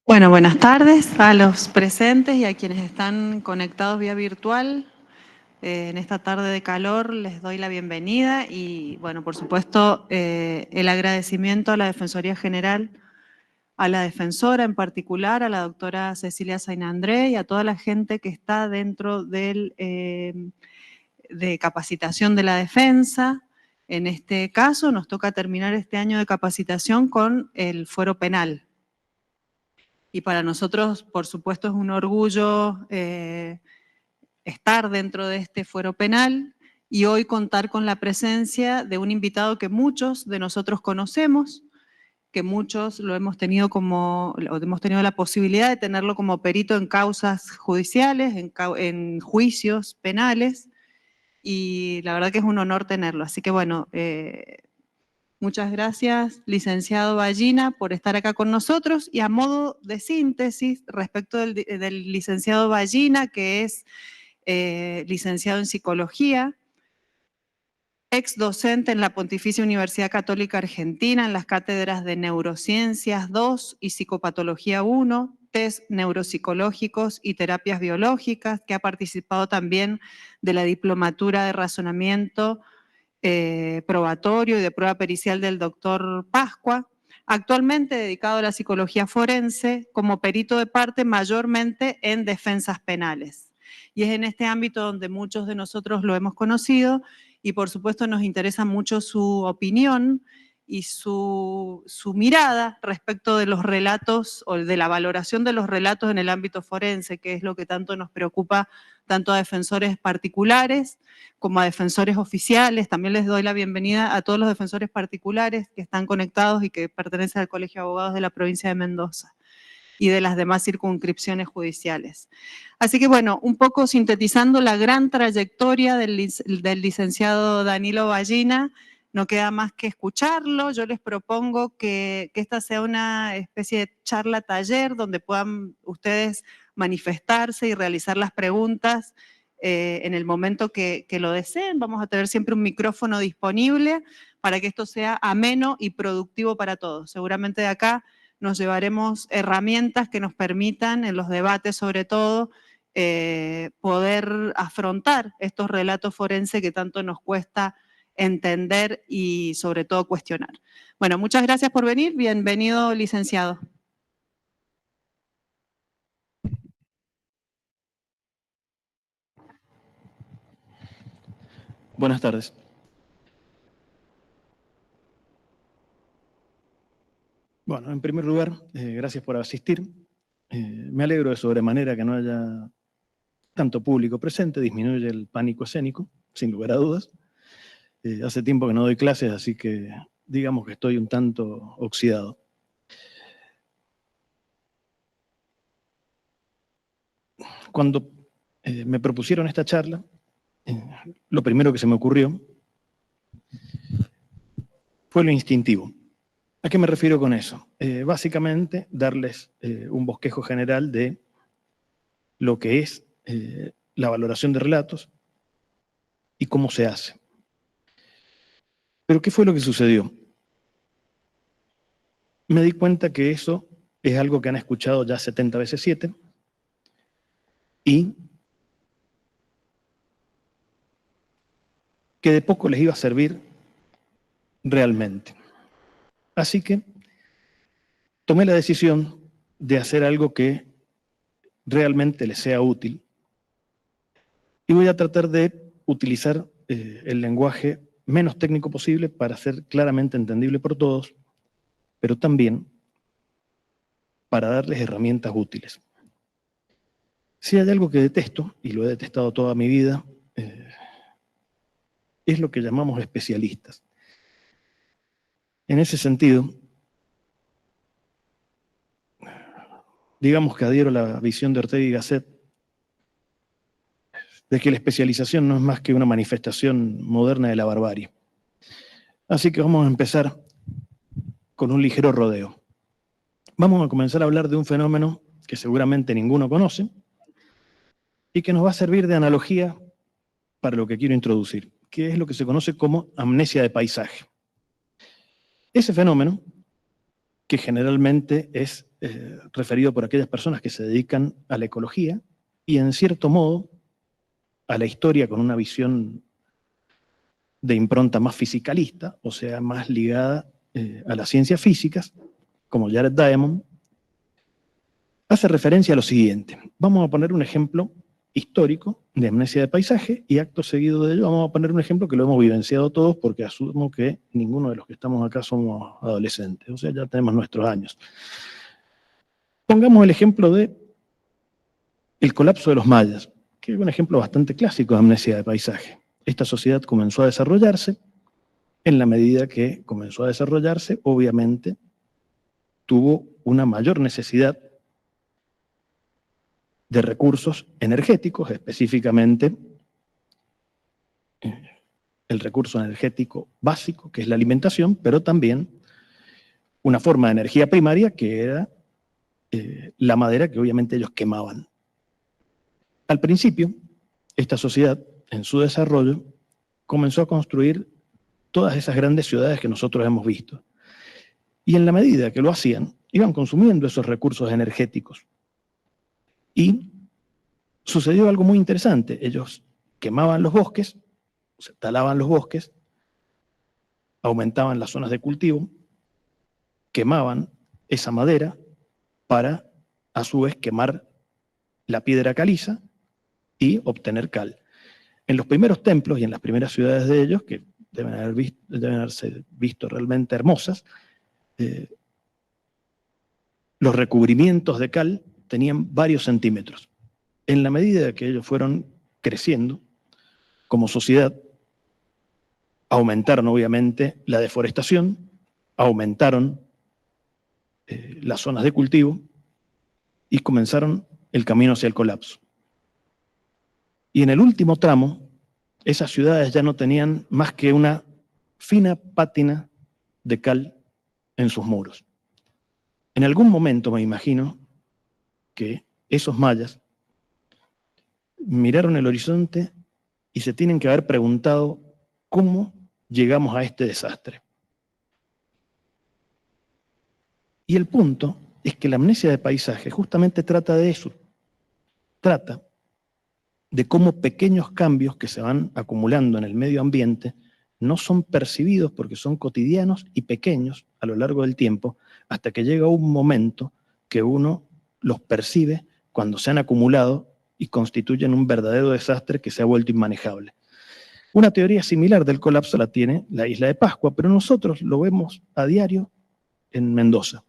Bueno, buenas tardes a los presentes y a quienes están conectados vía virtual. En esta tarde de calor les doy la bienvenida y, bueno, por supuesto, el agradecimiento a la Defensoría General, a la defensora en particular, a la doctora Cecilia Sainandré y a toda la gente que está dentro de capacitación de la defensa. En este caso, nos toca terminar este año de capacitación con el fuero penal. Y para nosotros, por supuesto, es un orgullo estar dentro de este fuero penal y hoy contar con la presencia de un invitado que muchos de nosotros conocemos, que muchos lo hemos tenido hemos tenido la posibilidad de tenerlo como perito en causas judiciales, en juicios penales, y la verdad que es un honor tenerlo. Así que bueno, muchas gracias, licenciado Ballina, por estar acá con nosotros. Y a modo de síntesis, respecto del licenciado Ballina, que es licenciado en Psicología, ex docente en la Pontificia Universidad Católica Argentina en las cátedras de Neurociencias 2 y Psicopatología 1, test neuropsicológicos y terapias biológicas, que ha participado también de la Diplomatura de Razonamiento probatorio y de prueba pericial del doctor Pascua, actualmente dedicado a la psicología forense como perito de parte mayormente en defensas penales. Y es en este ámbito donde muchos de nosotros lo hemos conocido y por supuesto nos interesa mucho su opinión y su mirada respecto de los relatos o de la valoración de los relatos en el ámbito forense, que es lo que tanto nos preocupa tanto a defensores particulares como a defensores oficiales. También les doy la bienvenida a todos los defensores particulares que están conectados y que pertenecen al Colegio de Abogados de la provincia de Mendoza y de las demás circunscripciones judiciales. Así que bueno, un poco sintetizando la gran trayectoria del licenciado Danilo Ballina, no queda más que escucharlo. Yo les propongo que esta sea una especie de charla taller donde puedan ustedes manifestarse y realizar las preguntas en el momento que lo deseen. Vamos a tener siempre un micrófono disponible para que esto sea ameno y productivo para todos. Seguramente de acá nos llevaremos herramientas que nos permitan, en los debates sobre todo, poder afrontar estos relatos forenses que tanto nos cuesta entender y sobre todo cuestionar. Bueno, muchas gracias por venir. Bienvenido, licenciado. Buenas tardes. Bueno, en primer lugar, gracias por asistir. Me alegro de sobremanera que no haya tanto público presente, disminuye el pánico escénico, sin lugar a dudas. Hace tiempo que no doy clases, así que digamos que estoy un tanto oxidado. Cuando me propusieron esta charla, lo primero que se me ocurrió fue lo instintivo. ¿A qué me refiero con eso? Básicamente, darles un bosquejo general de lo que es la valoración de relatos y cómo se hace. Pero ¿qué fue lo que sucedió? Me di cuenta que eso es algo que han escuchado ya 70 veces 7 y que de poco les iba a servir realmente. Así que tomé la decisión de hacer algo que realmente les sea útil y voy a tratar de utilizar el lenguaje menos técnico posible para ser claramente entendible por todos, pero también para darles herramientas útiles. Si hay algo que detesto, y lo he detestado toda mi vida, es lo que llamamos especialistas. En ese sentido, digamos que adhiero a la visión de Ortega y Gasset de que la especialización no es más que una manifestación moderna de la barbarie. Así que vamos a empezar con un ligero rodeo. Vamos a comenzar a hablar de un fenómeno que seguramente ninguno conoce y que nos va a servir de analogía para lo que quiero introducir, que es lo que se conoce como amnesia de paisaje. Ese fenómeno que generalmente es referido por aquellas personas que se dedican a la ecología y en cierto modo a la historia con una visión de impronta más fisicalista, o sea, más ligada a las ciencias físicas, como Jared Diamond, hace referencia a lo siguiente. Vamos a poner un ejemplo histórico de amnesia de paisaje y acto seguido de ello vamos a poner un ejemplo que lo hemos vivenciado todos porque asumo que ninguno de los que estamos acá somos adolescentes, o sea, ya tenemos nuestros años. Pongamos el ejemplo de el colapso de los mayas, que es un ejemplo bastante clásico de amnesia de paisaje. Esta sociedad comenzó a desarrollarse, en la medida que comenzó a desarrollarse, obviamente tuvo una mayor necesidad de recursos energéticos, específicamente el recurso energético básico, que es la alimentación, pero también una forma de energía primaria que era la madera que obviamente ellos quemaban. Al principio, esta sociedad, en su desarrollo, comenzó a construir todas esas grandes ciudades que nosotros hemos visto. Y en la medida que lo hacían, iban consumiendo esos recursos energéticos. Y sucedió algo muy interesante. Ellos quemaban los bosques, se talaban los bosques, aumentaban las zonas de cultivo, quemaban esa madera para, a su vez, quemar la piedra caliza y obtener cal. En los primeros templos y en las primeras ciudades de ellos, que deben haberse visto realmente hermosas, los recubrimientos de cal tenían varios centímetros. En la medida que ellos fueron creciendo como sociedad, aumentaron obviamente la deforestación, aumentaron las zonas de cultivo y comenzaron el camino hacia el colapso. Y en el último tramo, esas ciudades ya no tenían más que una fina pátina de cal en sus muros. En algún momento me imagino que esos mayas miraron el horizonte y se tienen que haber preguntado cómo llegamos a este desastre. Y el punto es que la amnesia de paisaje justamente trata de eso. Trata de cómo pequeños cambios que se van acumulando en el medio ambiente no son percibidos porque son cotidianos y pequeños a lo largo del tiempo, hasta que llega un momento que uno los percibe cuando se han acumulado y constituyen un verdadero desastre que se ha vuelto inmanejable. Una teoría similar del colapso la tiene la isla de Pascua, pero nosotros lo vemos a diario en Mendoza.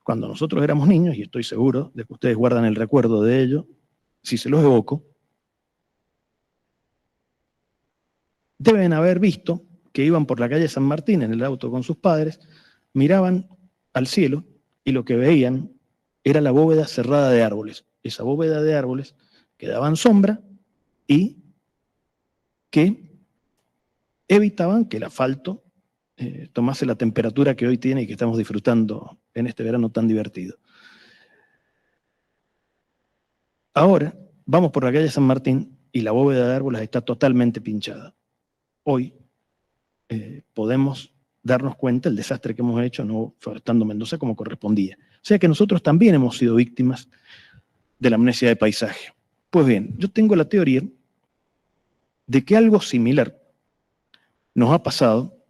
Cuando nosotros éramos niños, y estoy seguro de que ustedes guardan el recuerdo de ello, si se los evoco, deben haber visto que iban por la calle San Martín en el auto con sus padres, miraban al cielo y lo que veían era la bóveda cerrada de árboles. Esa bóveda de árboles que daban sombra y que evitaban que el asfalto tomase la temperatura que hoy tiene y que estamos disfrutando en este verano tan divertido. Ahora vamos por la calle San Martín y la bóveda de árboles está totalmente pinchada. Hoy podemos darnos cuenta del desastre que hemos hecho no forestando Mendoza como correspondía. O sea que nosotros también hemos sido víctimas de la amnesia de paisaje. Pues bien, yo tengo la teoría de que algo similar nos ha pasado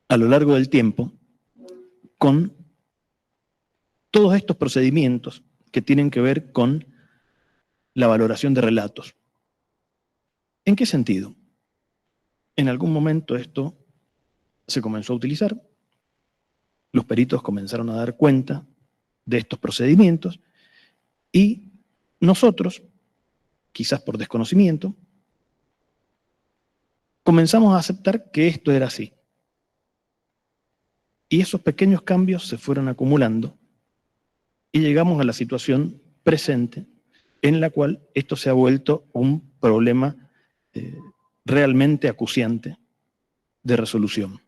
a lo largo del tiempo con todos estos procedimientos que tienen que ver con la valoración de relatos. ¿En qué sentido? En algún momento esto se comenzó a utilizar, los peritos comenzaron a dar cuenta de estos procedimientos y nosotros, quizás por desconocimiento, comenzamos a aceptar que esto era así. Y esos pequeños cambios se fueron acumulando y llegamos a la situación presente en la cual esto se ha vuelto un problema realmente acuciante de resolución.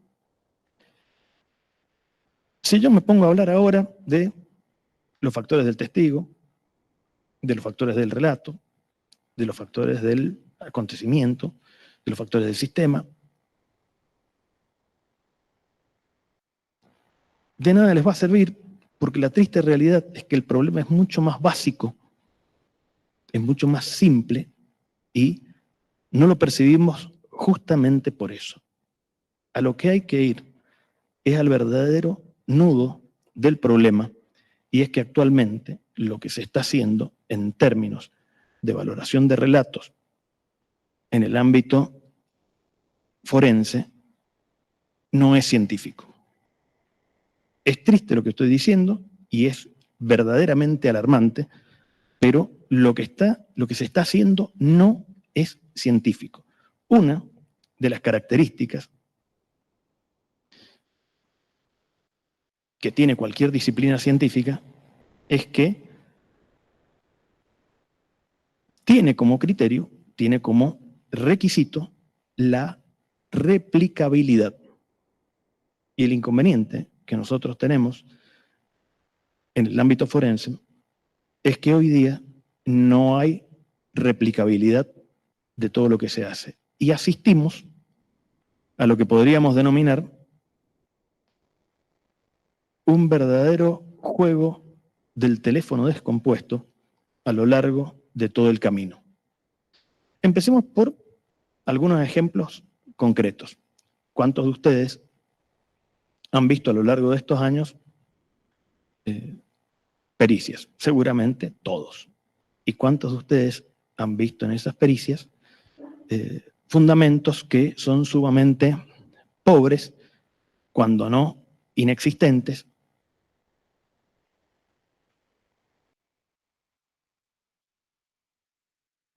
Si yo me pongo a hablar ahora de los factores del testigo, de los factores del relato, de los factores del acontecimiento, de los factores del sistema, de nada les va a servir, porque la triste realidad es que el problema es mucho más básico, es mucho más simple, y no lo percibimos justamente por eso. A lo que hay que ir es al verdadero nudo del problema, y es que actualmente lo que se está haciendo en términos de valoración de relatos en el ámbito forense no es científico. Es triste lo que estoy diciendo y es verdaderamente alarmante, pero lo que se está haciendo no es científico. Una de las características que tiene cualquier disciplina científica es que tiene como criterio, tiene como requisito la replicabilidad. Y el inconveniente que nosotros tenemos en el ámbito forense es que hoy día no hay replicabilidad de todo lo que se hace. Y asistimos a lo que podríamos denominar un verdadero juego del teléfono descompuesto a lo largo de todo el camino. Empecemos por algunos ejemplos concretos. ¿Cuántos de ustedes han visto a lo largo de estos años pericias? Seguramente todos. ¿Y cuántos de ustedes han visto en esas pericias fundamentos que son sumamente pobres, cuando no inexistentes?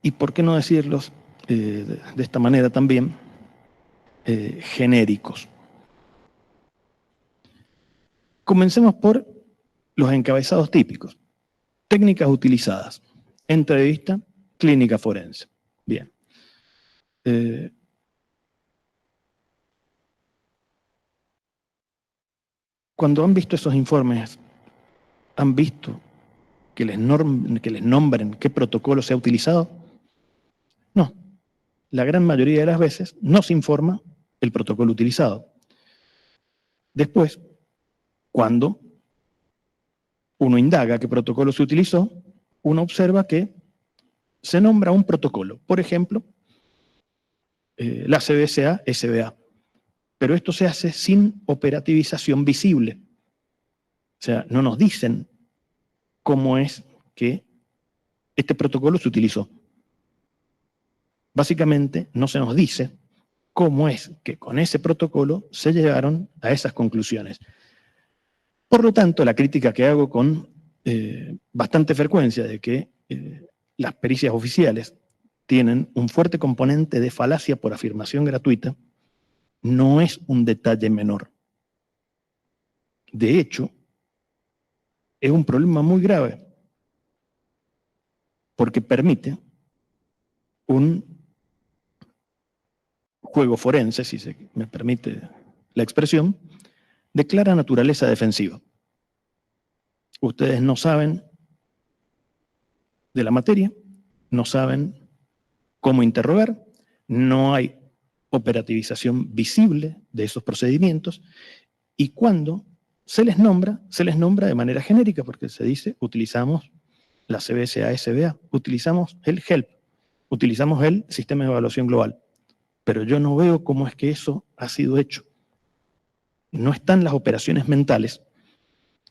Y por qué no decirlos de esta manera también, genéricos. Comencemos por los encabezados típicos. Técnicas utilizadas. Entrevista, clínica forense. Bien. Cuando han visto esos informes, ¿han visto que les nombren qué protocolo se ha utilizado? No. La gran mayoría de las veces no se informa el protocolo utilizado. Después, cuando uno indaga qué protocolo se utilizó, uno observa que se nombra un protocolo. Por ejemplo, la CBSA-SBA. Pero esto se hace sin operativización visible. O sea, no nos dicen cómo es que este protocolo se utilizó. Básicamente, no se nos dice cómo es que con ese protocolo se llegaron a esas conclusiones. Por lo tanto, la crítica que hago con bastante frecuencia de que las pericias oficiales tienen un fuerte componente de falacia por afirmación gratuita, no es un detalle menor. De hecho, es un problema muy grave, porque permite un juego forense, si se me permite la expresión, de clara naturaleza defensiva. Ustedes no saben de la materia, no saben cómo interrogar, no hay operativización visible de esos procedimientos, y cuando se les nombra de manera genérica, porque se dice, utilizamos la CBSA-SBA, utilizamos el HELP, utilizamos el Sistema de Evaluación Global, pero yo no veo cómo es que eso ha sido hecho. No están las operaciones mentales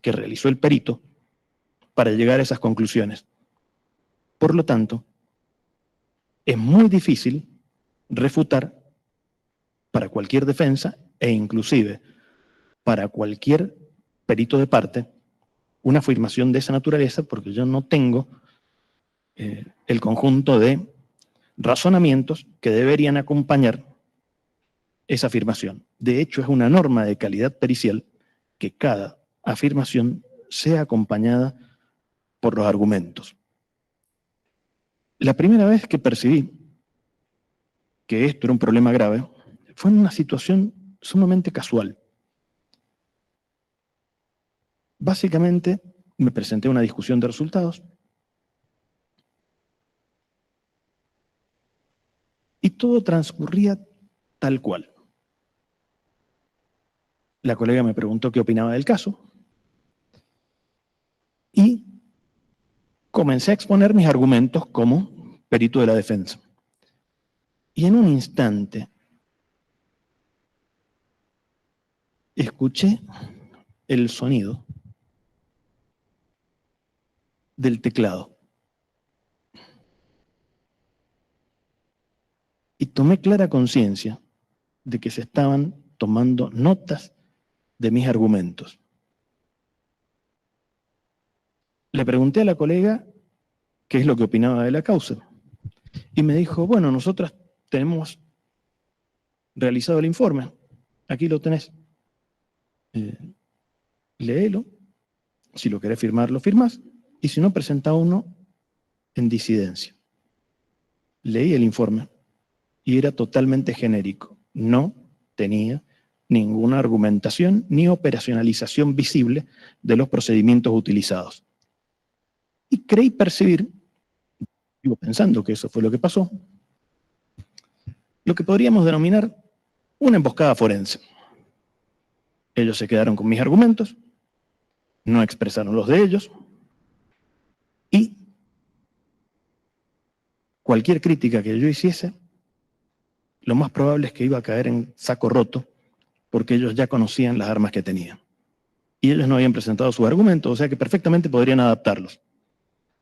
que realizó el perito para llegar a esas conclusiones. Por lo tanto, es muy difícil refutar para cualquier defensa e inclusive para cualquier perito de parte una afirmación de esa naturaleza, porque yo no tengo el conjunto de razonamientos que deberían acompañar esa afirmación. De hecho, es una norma de calidad pericial que cada afirmación sea acompañada por los argumentos. La primera vez que percibí que esto era un problema grave fue en una situación sumamente casual. Básicamente, me presenté a una discusión de resultados y todo transcurría tal cual. La colega me preguntó qué opinaba del caso y comencé a exponer mis argumentos como perito de la defensa. Y en un instante escuché el sonido del teclado. Y tomé clara conciencia de que se estaban tomando notas de mis argumentos. Le pregunté a la colega qué es lo que opinaba de la causa. Y me dijo, bueno, nosotras tenemos realizado el informe. Aquí lo tenés. Léelo. Si lo querés firmar, lo firmás. Y si no, presenta uno en disidencia. Leí el informe y era totalmente genérico. No tenía ninguna argumentación ni operacionalización visible de los procedimientos utilizados. Y creí percibir, digo pensando que eso fue lo que pasó, lo que podríamos denominar una emboscada forense. Ellos se quedaron con mis argumentos, no expresaron los de ellos, y cualquier crítica que yo hiciese, lo más probable es que iba a caer en saco roto, porque ellos ya conocían las armas que tenían. Y ellos no habían presentado sus argumentos, o sea que perfectamente podrían adaptarlos.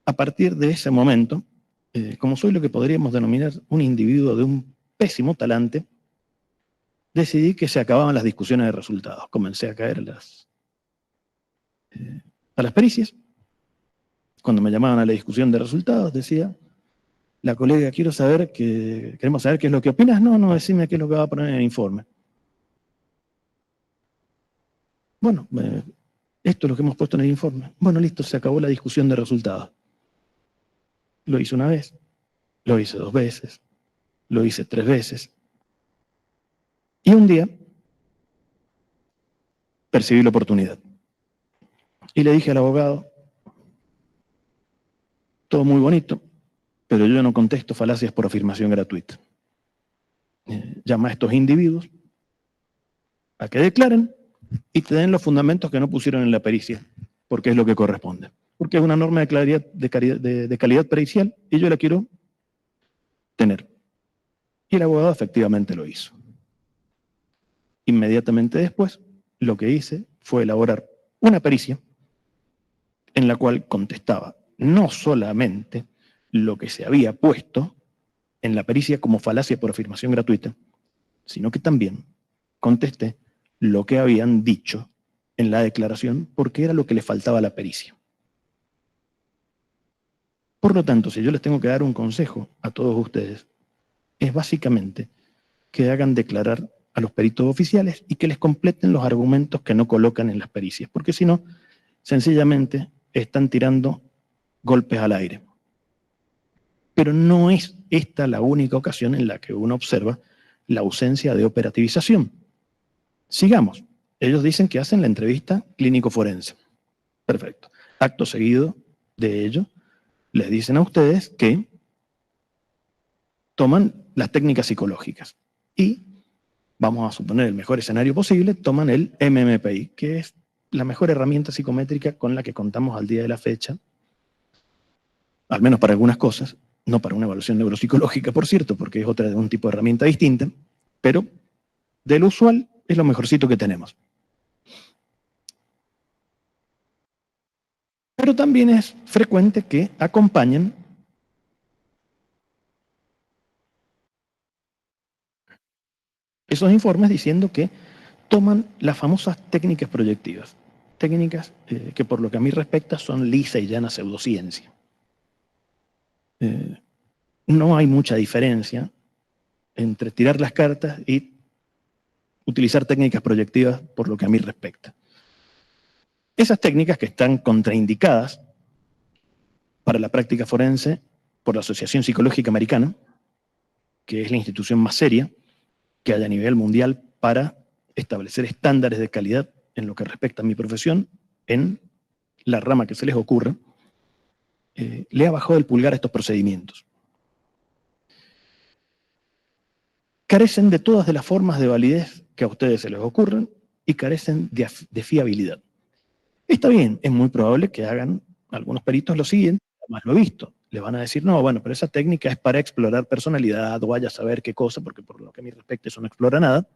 A partir de ese momento, como soy lo que podríamos denominar un individuo de un pésimo talante, decidí que se acababan las discusiones de resultados. Comencé a caer a las pericias. Cuando me llamaban a la discusión de resultados, decía, la colega, queremos saber qué es lo que opinas. No, decime qué es lo que va a poner en el informe. Bueno, esto es lo que hemos puesto en el informe. Bueno, listo, se acabó la discusión de resultados. Lo hice una vez, lo hice 2 veces, lo hice 3 veces. Y un día percibí la oportunidad. Y le dije al abogado, todo muy bonito, pero yo no contesto falacias por afirmación gratuita. Llama a estos individuos a que declaren y te den los fundamentos que no pusieron en la pericia, porque es lo que corresponde. Porque es una norma de calidad pericial y yo la quiero tener. Y el abogado efectivamente lo hizo. Inmediatamente después, lo que hice fue elaborar una pericia en la cual contestaba no solamente lo que se había puesto en la pericia como falacia por afirmación gratuita, sino que también contesté lo que habían dicho en la declaración porque era lo que le faltaba a la pericia. Por lo tanto, si yo les tengo que dar un consejo a todos ustedes, es básicamente que hagan declarar a los peritos oficiales y que les completen los argumentos que no colocan en las pericias, porque si no, sencillamente están tirando golpes al aire. Pero no es esta la única ocasión en la que uno observa la ausencia de operativización. Sigamos. Ellos dicen que hacen la entrevista clínico-forense. Perfecto. Acto seguido de ello, les dicen a ustedes que toman las técnicas psicológicas y, vamos a suponer el mejor escenario posible, toman el MMPI, que es la mejor herramienta psicométrica con la que contamos al día de la fecha, al menos para algunas cosas, no para una evaluación neuropsicológica, por cierto, porque es un tipo de herramienta distinta, pero de lo usual es lo mejorcito que tenemos. Pero también es frecuente que acompañen esos informes diciendo que toman las famosas técnicas proyectivas, técnicas que por lo que a mí respecta son lisa y llana pseudociencia. No hay mucha diferencia entre tirar las cartas y utilizar técnicas proyectivas por lo que a mí respecta. Esas técnicas que están contraindicadas para la práctica forense por la Asociación Psicológica Americana, que es la institución más seria que hay a nivel mundial para establecer estándares de calidad en lo que respecta a mi profesión, en la rama que se les ocurra, le ha bajado el pulgar a estos procedimientos. Carecen de todas de las formas de validez que a ustedes se les ocurren y carecen de fiabilidad. Está bien, es muy probable que hagan algunos peritos lo siguiente, además lo he visto. Le van a decir, no, bueno, pero esa técnica es para explorar personalidad, o vaya a saber qué cosa, porque por lo que a mí respecta eso no explora nada.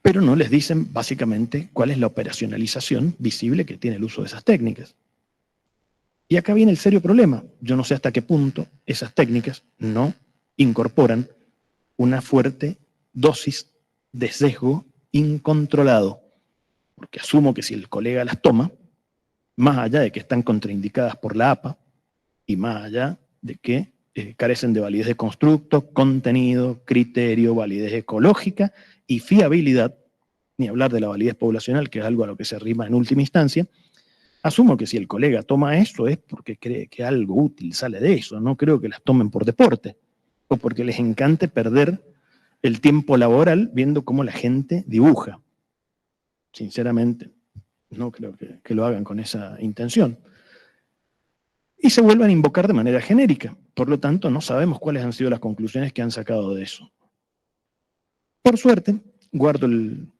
Pero no les dicen básicamente cuál es la operacionalización visible que tiene el uso de esas técnicas. Y acá viene el serio problema. Yo no sé hasta qué punto esas técnicas no incorporan una fuerte dosis de sesgo incontrolado. Porque asumo que si el colega las toma, más allá de que están contraindicadas por la APA, y más allá de que carecen de validez de constructo, contenido, criterio, validez ecológica y fiabilidad, ni hablar de la validez poblacional, que es algo a lo que se arrima en última instancia, asumo que si el colega toma eso es porque cree que algo útil sale de eso. No creo que las tomen por deporte o porque les encante perder el tiempo laboral viendo cómo la gente dibuja. Sinceramente, no creo que lo hagan con esa intención. Y se vuelven a invocar de manera genérica. Por lo tanto, no sabemos cuáles han sido las conclusiones que han sacado de eso. Por suerte, guardo el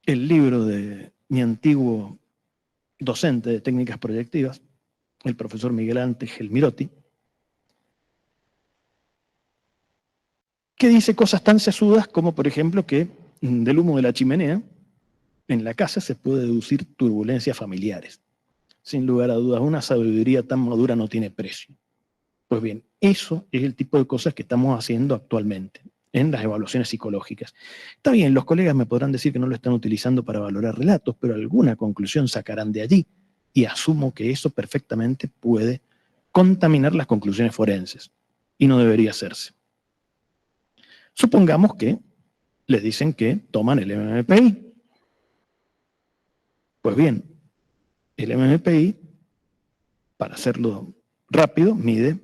libro de mi antiguo docente de técnicas proyectivas, el profesor Miguel Ángel Mirotti, que dice cosas tan sesudas como, por ejemplo, que del humo de la chimenea en la casa se puede deducir turbulencias familiares. Sin lugar a dudas, una sabiduría tan madura no tiene precio. Pues bien, eso es el tipo de cosas que estamos haciendo actualmente en las evaluaciones psicológicas. Está bien, los colegas me podrán decir que no lo están utilizando para valorar relatos, pero alguna conclusión sacarán de allí y asumo que eso perfectamente puede contaminar las conclusiones forenses y no debería hacerse. Supongamos que les dicen que toman el MMPI. Pues bien, el MMPI, para hacerlo rápido, mide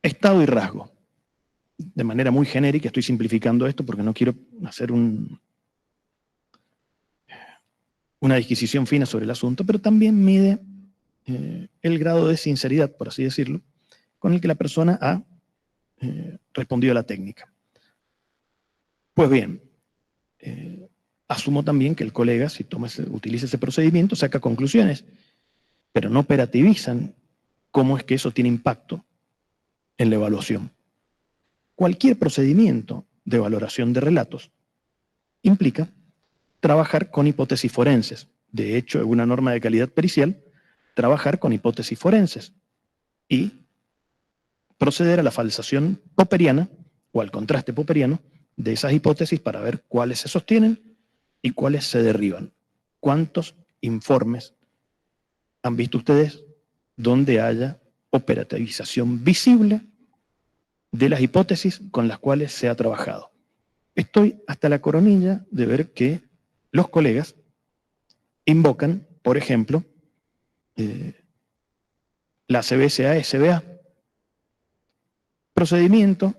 estado y rasgo. De manera muy genérica, estoy simplificando esto porque no quiero hacer una disquisición fina sobre el asunto, pero también mide el grado de sinceridad, por así decirlo, con el que la persona ha respondido a la técnica. Pues bien, asumo también que el colega, si utiliza ese procedimiento, saca conclusiones, pero no operativizan cómo es que eso tiene impacto en la evaluación. Cualquier procedimiento de valoración de relatos implica trabajar con hipótesis forenses. De hecho, en una norma de calidad pericial, trabajar con hipótesis forenses y proceder a la falsación popperiana o al contraste popperiano de esas hipótesis para ver cuáles se sostienen y cuáles se derriban. ¿Cuántos informes han visto ustedes donde haya operativización visible de las hipótesis con las cuales se ha trabajado? Estoy hasta la coronilla de ver que los colegas invocan, por ejemplo, la CBSA-SBA, procedimiento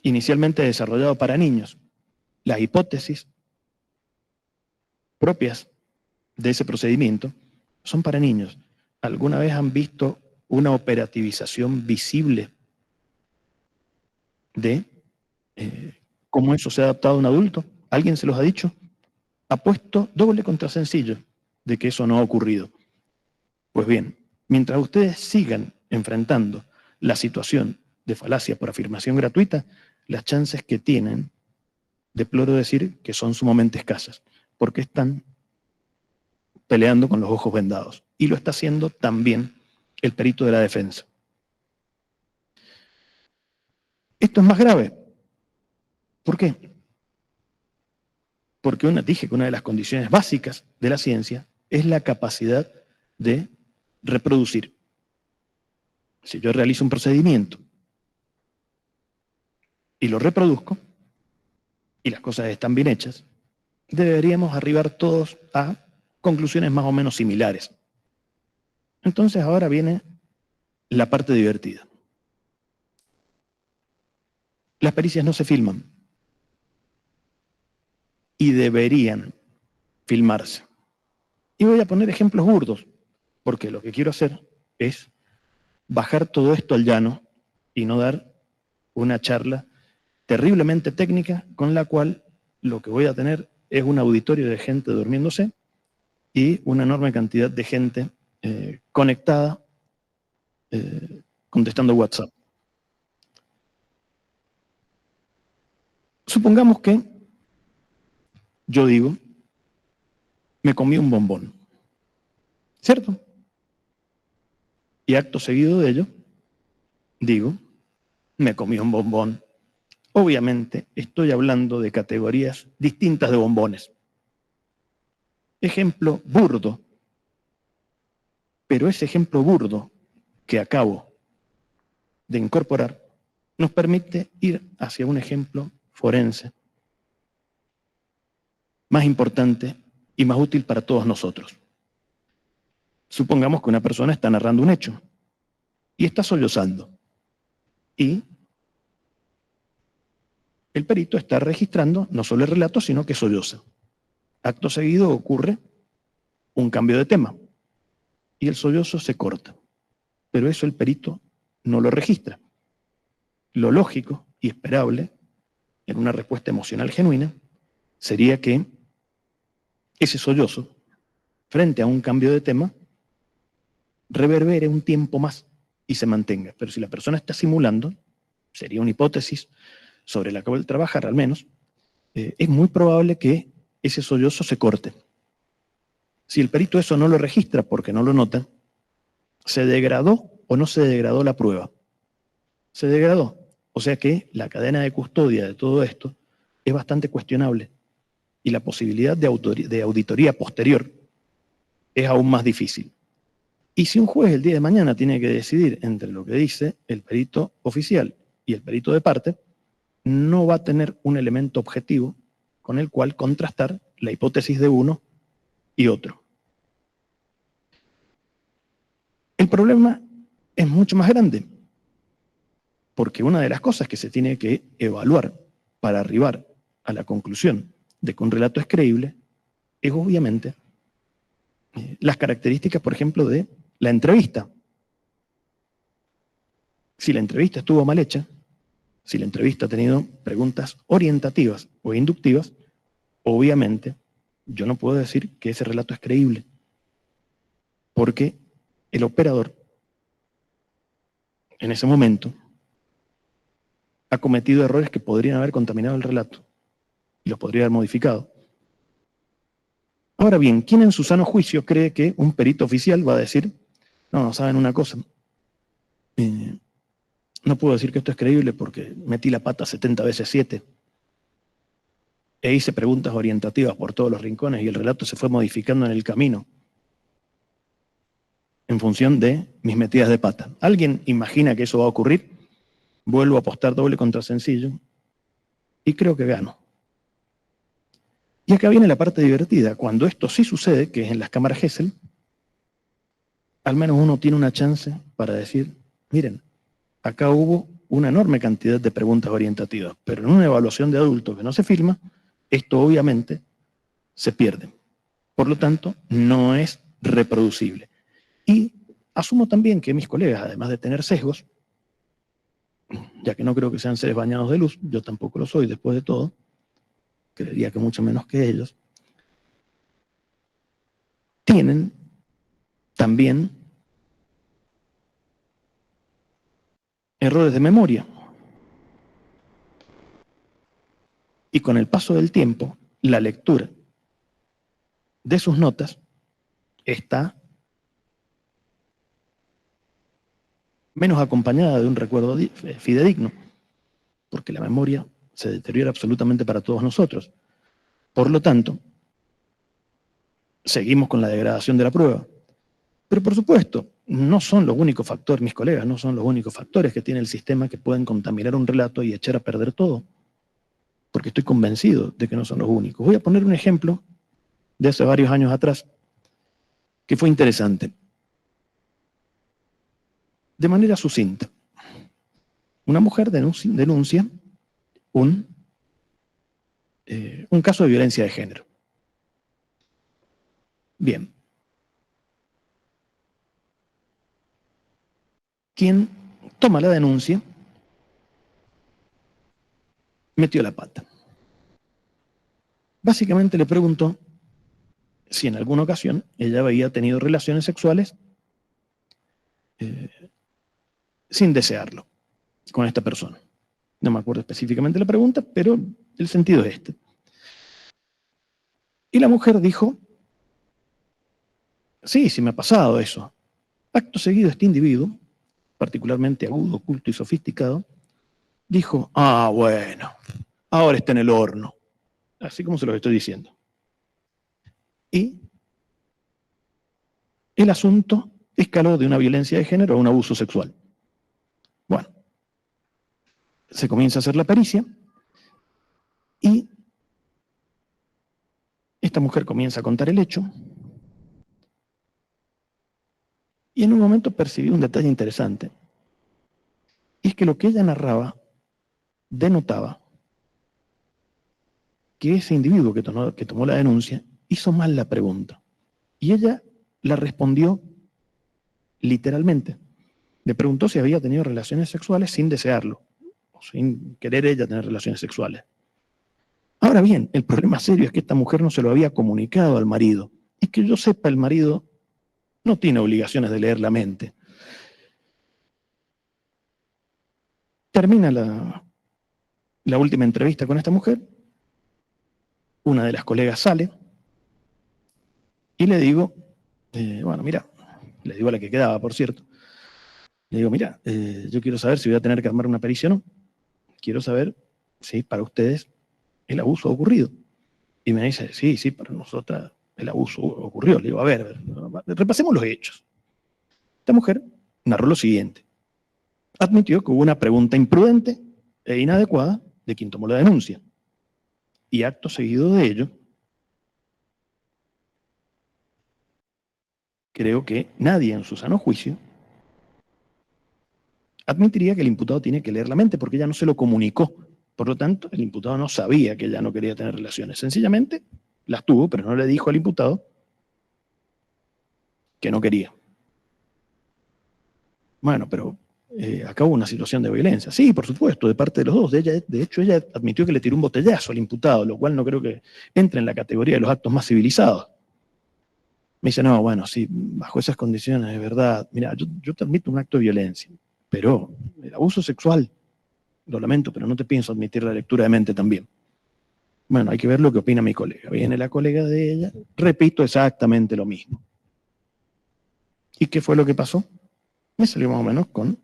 inicialmente desarrollado para niños. Las hipótesis propias de ese procedimiento son para niños. ¿Alguna vez han visto una operativización visible de cómo eso se ha adaptado a un adulto? ¿Alguien se los ha dicho? Apuesto doble contra sencillo de que eso no ha ocurrido. Pues bien, mientras ustedes sigan enfrentando la situación de falacia por afirmación gratuita, las chances que tienen, deploro decir que son sumamente escasas, porque están peleando con los ojos vendados. Y lo está haciendo también el perito de la defensa. Esto es más grave. ¿Por qué? Porque dije que una de las condiciones básicas de la ciencia es la capacidad de reproducir. Si yo realizo un procedimiento y lo reproduzco, y las cosas están bien hechas, deberíamos arribar todos a conclusiones más o menos similares. Entonces ahora viene la parte divertida. Las pericias no se filman y deberían filmarse. Y voy a poner ejemplos burdos, porque lo que quiero hacer es bajar todo esto al llano y no dar una charla terriblemente técnica con la cual lo que voy a tener es un auditorio de gente durmiéndose y una enorme cantidad de gente conectada contestando WhatsApp. Supongamos que yo digo, me comí un bombón, ¿cierto? Y acto seguido de ello, digo, me comí un bombón. Obviamente estoy hablando de categorías distintas de bombones. Ejemplo burdo, pero ese ejemplo burdo que acabo de incorporar nos permite ir hacia un ejemplo forense más importante y más útil para todos nosotros. Supongamos que una persona está narrando un hecho y está sollozando y el perito está registrando no solo el relato, sino que solloza. Acto seguido ocurre un cambio de tema y el sollozo se corta, pero eso el perito no lo registra. Lo lógico y esperable en una respuesta emocional genuina sería que ese sollozo, frente a un cambio de tema, reverbere un tiempo más y se mantenga. Pero si la persona está simulando, sería una hipótesis sobre la que voy a trabajar al menos, es muy probable que ese sollozo se corte. Si el perito eso no lo registra porque no lo nota, ¿se degradó o no se degradó la prueba? Se degradó. O sea que la cadena de custodia de todo esto es bastante cuestionable y la posibilidad de auditoría posterior es aún más difícil. Y si un juez el día de mañana tiene que decidir entre lo que dice el perito oficial y el perito de parte, no va a tener un elemento objetivo con el cual contrastar la hipótesis de uno y otro. El problema es mucho más grande, porque una de las cosas que se tiene que evaluar para arribar a la conclusión de que un relato es creíble es obviamente las características, por ejemplo, de la entrevista. Si la entrevista estuvo mal hecha, si la entrevista ha tenido preguntas orientativas o inductivas, obviamente yo no puedo decir que ese relato es creíble, porque el operador en ese momento ha cometido errores que podrían haber contaminado el relato y los podría haber modificado. Ahora bien, ¿quién en su sano juicio cree que un perito oficial va a decir, no, saben una cosa, no puedo decir que esto es creíble porque metí la pata 70 veces 7 e hice preguntas orientativas por todos los rincones y el relato se fue modificando en el camino en función de mis metidas de pata? ¿Alguien imagina que eso va a ocurrir? Vuelvo a apostar doble contra sencillo y creo que gano. Y acá viene la parte divertida. Cuando esto sí sucede, que es en las cámaras Gesell, al menos uno tiene una chance para decir, miren, acá hubo una enorme cantidad de preguntas orientativas, pero en una evaluación de adultos que no se filma, esto obviamente se pierde. Por lo tanto, no es reproducible. Y asumo también que mis colegas, además de tener sesgos, ya que no creo que sean seres bañados de luz, yo tampoco lo soy después de todo, creería que mucho menos que ellos, tienen también errores de memoria. Y con el paso del tiempo, la lectura de sus notas está menos acompañada de un recuerdo fidedigno, porque la memoria se deteriora absolutamente para todos nosotros. Por lo tanto, seguimos con la degradación de la prueba. Pero por supuesto, no son los únicos factores, mis colegas, no son los únicos factores que tiene el sistema que pueden contaminar un relato y echar a perder todo, porque estoy convencido de que no son los únicos. Voy a poner un ejemplo de hace varios años atrás, que fue interesante. De manera sucinta, una mujer denuncia un caso de violencia de género. Bien. Quien toma la denuncia metió la pata. Básicamente le preguntó si en alguna ocasión ella había tenido relaciones sexuales sin desearlo con esta persona. No me acuerdo específicamente la pregunta, pero el sentido es este. Y la mujer dijo, sí, sí me ha pasado eso. Acto seguido, este individuo, particularmente agudo, culto y sofisticado, dijo, ah, bueno, ahora está en el horno. Así como se lo estoy diciendo. Y el asunto escaló de una violencia de género a un abuso sexual. Bueno, se comienza a hacer la pericia y esta mujer comienza a contar el hecho y en un momento percibí un detalle interesante. Y es que lo que ella narraba denotaba que ese individuo que tomó la denuncia hizo mal la pregunta. Y ella la respondió literalmente. Le preguntó si había tenido relaciones sexuales sin desearlo, o sin querer ella tener relaciones sexuales. Ahora bien, el problema serio es que esta mujer no se lo había comunicado al marido. Y que yo sepa, el marido no tiene obligaciones de leer la mente. Termina la última entrevista con esta mujer, una de las colegas sale y le digo, bueno, mira, le digo a la que quedaba, por cierto, le digo, mira, yo quiero saber si voy a tener que armar una pericia o no. Quiero saber si para ustedes el abuso ha ocurrido. Y me dice, sí, sí, para nosotras el abuso ocurrió. Le digo, a ver, repasemos los hechos. Esta mujer narró lo siguiente. Admitió que hubo una pregunta imprudente e inadecuada de quien tomó la denuncia. Y acto seguido de ello, creo que nadie en su sano juicio admitiría que el imputado tiene que leer la mente porque ella no se lo comunicó. Por lo tanto, el imputado no sabía que ella no quería tener relaciones. Sencillamente las tuvo, pero no le dijo al imputado que no quería. Bueno, pero acá hubo una situación de violencia. Sí, por supuesto, de parte de los dos. De hecho, ella admitió que le tiró un botellazo al imputado, lo cual no creo que entre en la categoría de los actos más civilizados. Me dice, no, bueno, sí, bajo esas condiciones, de verdad, mira, yo te admito un acto de violencia, pero el abuso sexual, lo lamento, pero no te pienso admitir la lectura de mente también. Bueno, hay que ver lo que opina mi colega. Viene la colega de ella, repito exactamente lo mismo. ¿Y qué fue lo que pasó? Me salió más o menos con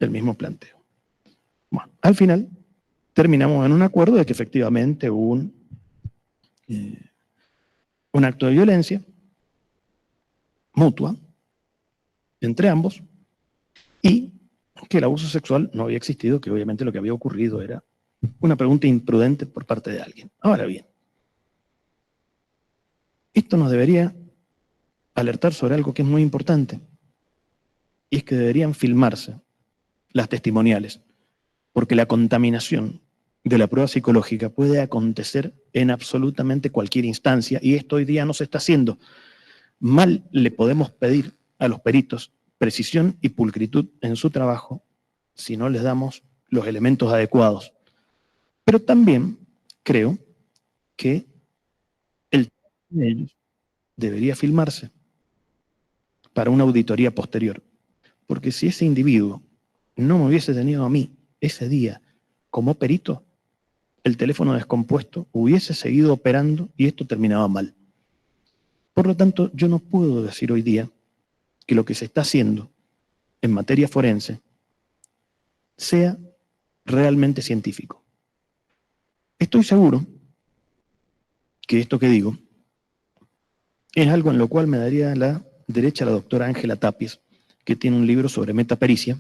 el mismo planteo. Bueno, al final terminamos en un acuerdo de que efectivamente hubo un acto de violencia mutua entre ambos y que el abuso sexual no había existido, que obviamente lo que había ocurrido era una pregunta imprudente por parte de alguien. Ahora bien, esto nos debería alertar sobre algo que es muy importante, y es que deberían filmarse las testimoniales, porque la contaminación de la prueba psicológica puede acontecer en absolutamente cualquier instancia, y esto hoy día no se está haciendo. Mal le podemos pedir a los peritos precisión y pulcritud en su trabajo si no les damos los elementos adecuados. Pero también creo que el trabajo de ellos debería filmarse para una auditoría posterior. Porque si ese individuo no me hubiese tenido a mí ese día como perito, el teléfono descompuesto hubiese seguido operando y esto terminaba mal. Por lo tanto, yo no puedo decir hoy día que lo que se está haciendo en materia forense sea realmente científico. Estoy seguro que esto que digo es algo en lo cual me daría la derecha la doctora Ángela Tapies, que tiene un libro sobre metapericia,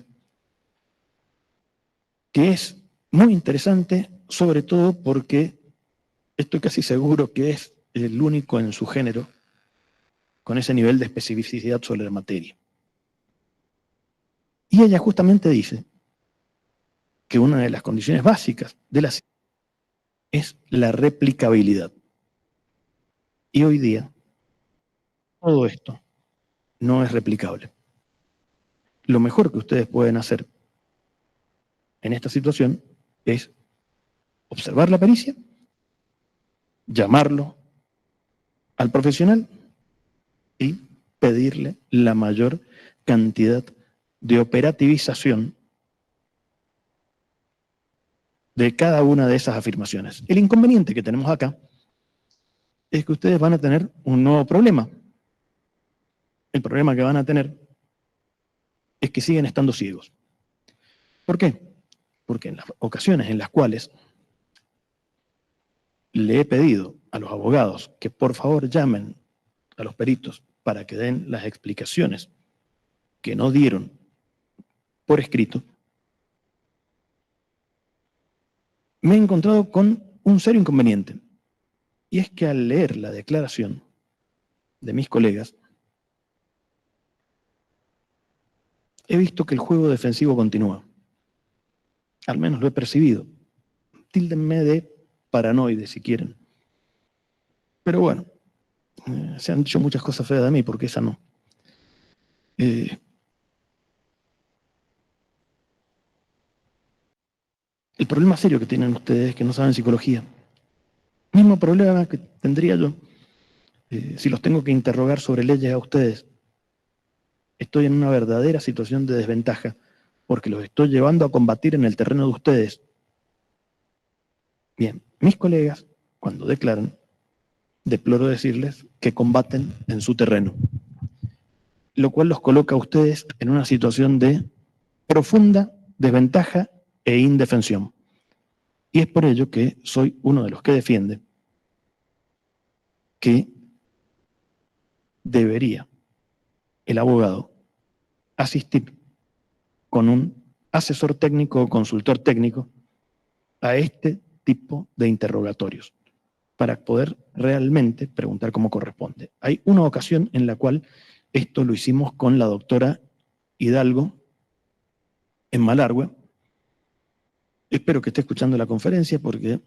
que es muy interesante, sobre todo porque estoy casi seguro que es el único en su género con ese nivel de especificidad sobre la materia. Y ella justamente dice que una de las condiciones básicas de la ciencia es la replicabilidad. Y hoy día todo esto no es replicable. Lo mejor que ustedes pueden hacer en esta situación es observar la pericia, llamarlo al profesional y pedirle la mayor cantidad de operativización de cada una de esas afirmaciones. El inconveniente que tenemos acá es que ustedes van a tener un nuevo problema. El problema que van a tener es que siguen estando ciegos. ¿Por qué? Porque en las ocasiones en las cuales le he pedido a los abogados que por favor llamen a los peritos para que den las explicaciones que no dieron por escrito, me he encontrado con un serio inconveniente. Y es que al leer la declaración de mis colegas, he visto que el juego defensivo continúa. Al menos lo he percibido. Tíldenme de paranoide si quieren. Pero bueno, se han dicho muchas cosas feas de mí, porque esa no. El problema serio que tienen ustedes es que no saben psicología. Mismo problema que tendría yo si los tengo que interrogar sobre leyes a ustedes. Estoy en una verdadera situación de desventaja porque los estoy llevando a combatir en el terreno de ustedes. Bien, mis colegas, cuando declaran, deploro decirles que combaten en su terreno, lo cual los coloca a ustedes en una situación de profunda desventaja e indefensión. Y es por ello que soy uno de los que defiende que debería el abogado asistir con un asesor técnico o consultor técnico a este tipo de interrogatorios para poder realmente preguntar cómo corresponde. Hay una ocasión en la cual esto lo hicimos con la doctora Hidalgo en Malargüe. Espero que esté escuchando la conferencia porque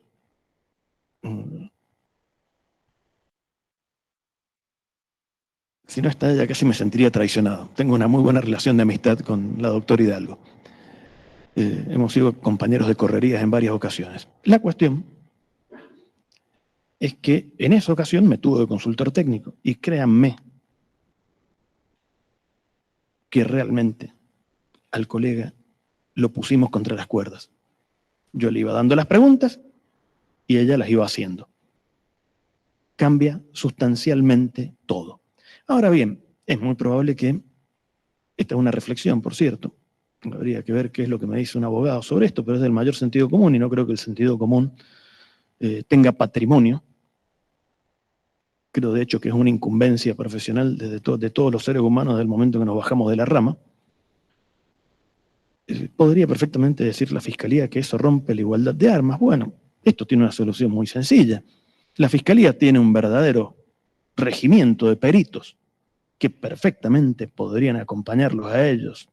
si no está ella casi me sentiría traicionado. Tengo una muy buena relación de amistad con la doctora Hidalgo. Hemos sido compañeros de correrías en varias ocasiones. La cuestión es que en esa ocasión me tuvo de consultor técnico y créanme que realmente al colega lo pusimos contra las cuerdas. Yo le iba dando las preguntas y ella las iba haciendo. Cambia sustancialmente todo. Ahora bien, es muy probable que, esta es una reflexión, por cierto, habría que ver qué es lo que me dice un abogado sobre esto, pero es del mayor sentido común y no creo que el sentido común tenga patrimonio. Creo de hecho que es una incumbencia profesional de todos los seres humanos desde el momento que nos bajamos de la rama. Podría perfectamente decir la Fiscalía que eso rompe la igualdad de armas. Bueno, esto tiene una solución muy sencilla. La Fiscalía tiene un verdadero regimiento de peritos que perfectamente podrían acompañarlos a ellos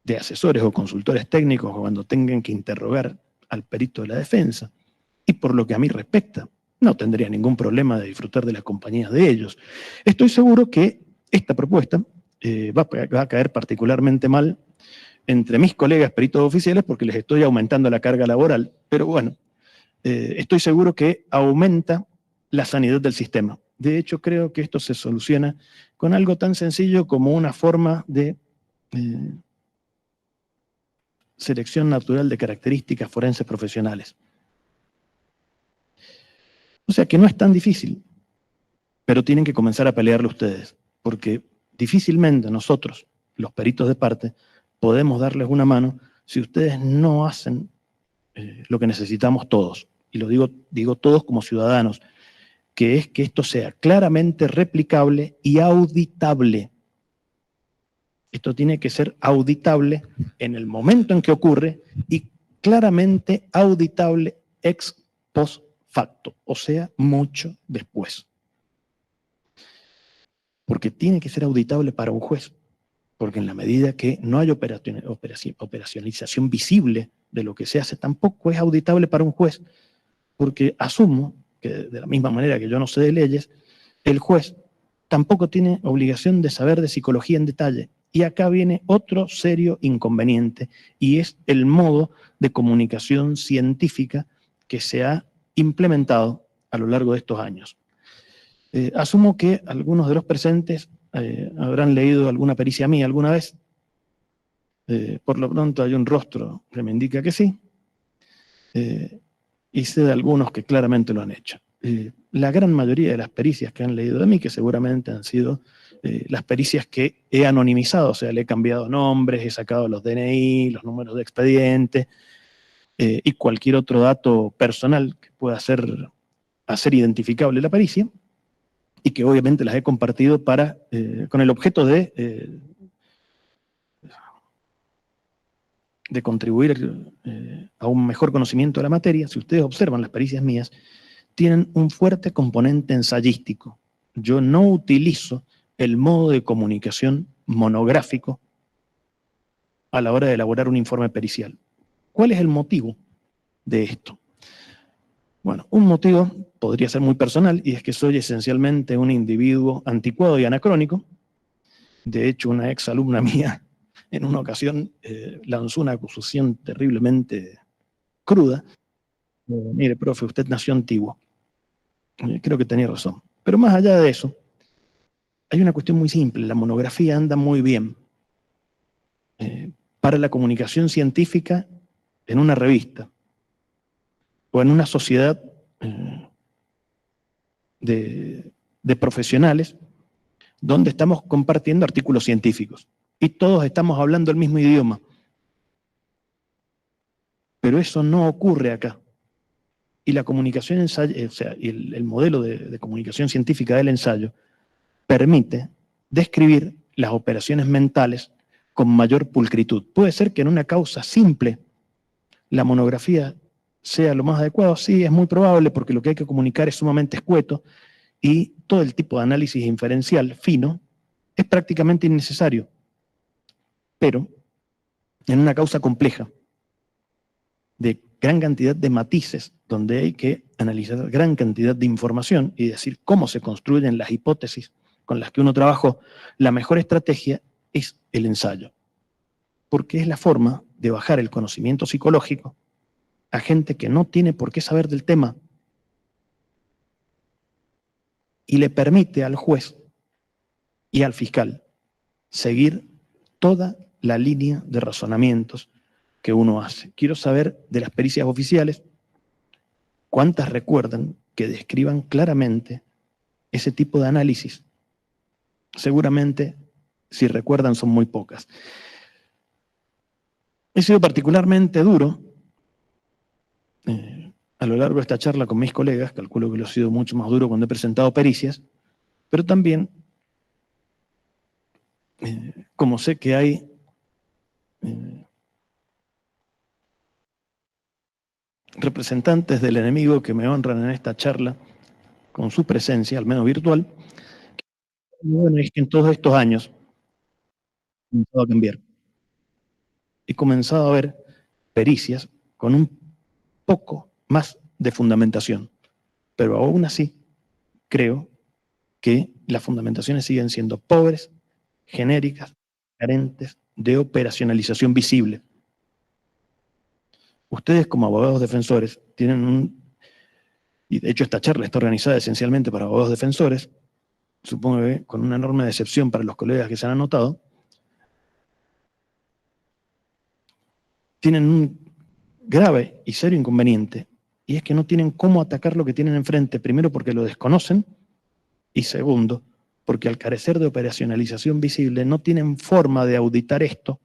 de asesores o consultores técnicos cuando tengan que interrogar al perito de la defensa. Y por lo que a mí respecta, no tendría ningún problema de disfrutar de las compañías de ellos. Estoy seguro que esta propuesta va a caer particularmente mal entre mis colegas peritos oficiales porque les estoy aumentando la carga laboral, pero bueno, estoy seguro que aumenta la sanidad del sistema. De hecho, creo que esto se soluciona con algo tan sencillo como una forma de selección natural de características forenses profesionales. O sea que no es tan difícil, pero tienen que comenzar a pelearlo ustedes, porque difícilmente nosotros, los peritos de parte, podemos darles una mano si ustedes no hacen lo que necesitamos todos. Y lo digo todos como ciudadanos, que es que esto sea claramente replicable y auditable. Esto tiene que ser auditable en el momento en que ocurre y claramente auditable ex post facto, o sea, mucho después. Porque tiene que ser auditable para un juez, porque en la medida que no hay operacionalización visible de lo que se hace, tampoco es auditable para un juez, porque asumo que de la misma manera que yo no sé de leyes, el juez tampoco tiene obligación de saber de psicología en detalle. Y acá viene otro serio inconveniente, y es el modo de comunicación científica que se ha implementado a lo largo de estos años. Asumo que algunos de los presentes habrán leído alguna pericia mía alguna vez. Por lo pronto hay un rostro que me indica que sí. Y sé de algunos que claramente lo han hecho. La gran mayoría de las pericias que han leído de mí, que seguramente han sido las pericias que he anonimizado, o sea, le he cambiado nombres, he sacado los DNI, los números de expediente y cualquier otro dato personal que pueda hacer identificable la pericia, y que obviamente las he compartido con el objeto de contribuir a un mejor conocimiento de la materia. Si ustedes observan las pericias mías, tienen un fuerte componente ensayístico. Yo no utilizo el modo de comunicación monográfico a la hora de elaborar un informe pericial. ¿Cuál es el motivo de esto? Bueno, un motivo podría ser muy personal, y es que soy esencialmente un individuo anticuado y anacrónico. De hecho, una ex alumna mía en una ocasión lanzó una acusación terriblemente cruda. Mire, profe, usted nació antiguo. Creo que tenía razón. Pero más allá de eso, hay una cuestión muy simple. La monografía anda muy bien para la comunicación científica en una revista o en una sociedad de profesionales donde estamos compartiendo artículos científicos y todos estamos hablando el mismo idioma. Pero eso no ocurre acá. Y la comunicación o sea, el modelo de comunicación científica del ensayo permite describir las operaciones mentales con mayor pulcritud. Puede ser que en una causa simple la monografía sea lo más adecuado. Sí, es muy probable, porque lo que hay que comunicar es sumamente escueto y todo el tipo de análisis inferencial fino es prácticamente innecesario. Pero en una causa compleja, de gran cantidad de matices, donde hay que analizar gran cantidad de información y decir cómo se construyen las hipótesis con las que uno trabajó, la mejor estrategia es el ensayo, porque es la forma de bajar el conocimiento psicológico a gente que no tiene por qué saber del tema y le permite al juez y al fiscal seguir toda la línea de razonamientos que uno hace. Quiero saber de las pericias oficiales cuántas recuerdan que describan claramente ese tipo de análisis. Seguramente, si recuerdan, son muy pocas. He sido particularmente duro a lo largo de esta charla con mis colegas. Calculo que lo he sido mucho más duro cuando he presentado pericias, pero también, como sé que hay representantes del enemigo que me honran en esta charla con su presencia, al menos virtual, bueno, es que en todos estos años he comenzado a cambiar. He comenzado a ver pericias con un poco más de fundamentación, pero aún así creo que las fundamentaciones siguen siendo pobres, genéricas, carentes de operacionalización visible. Ustedes, como abogados defensores, tienen y de hecho esta charla está organizada esencialmente para abogados defensores, supongo que con una enorme decepción para los colegas que se han anotado, tienen un grave y serio inconveniente, y es que no tienen cómo atacar lo que tienen enfrente, primero porque lo desconocen, y segundo, porque al carecer de operacionalización visible no tienen forma de auditar esto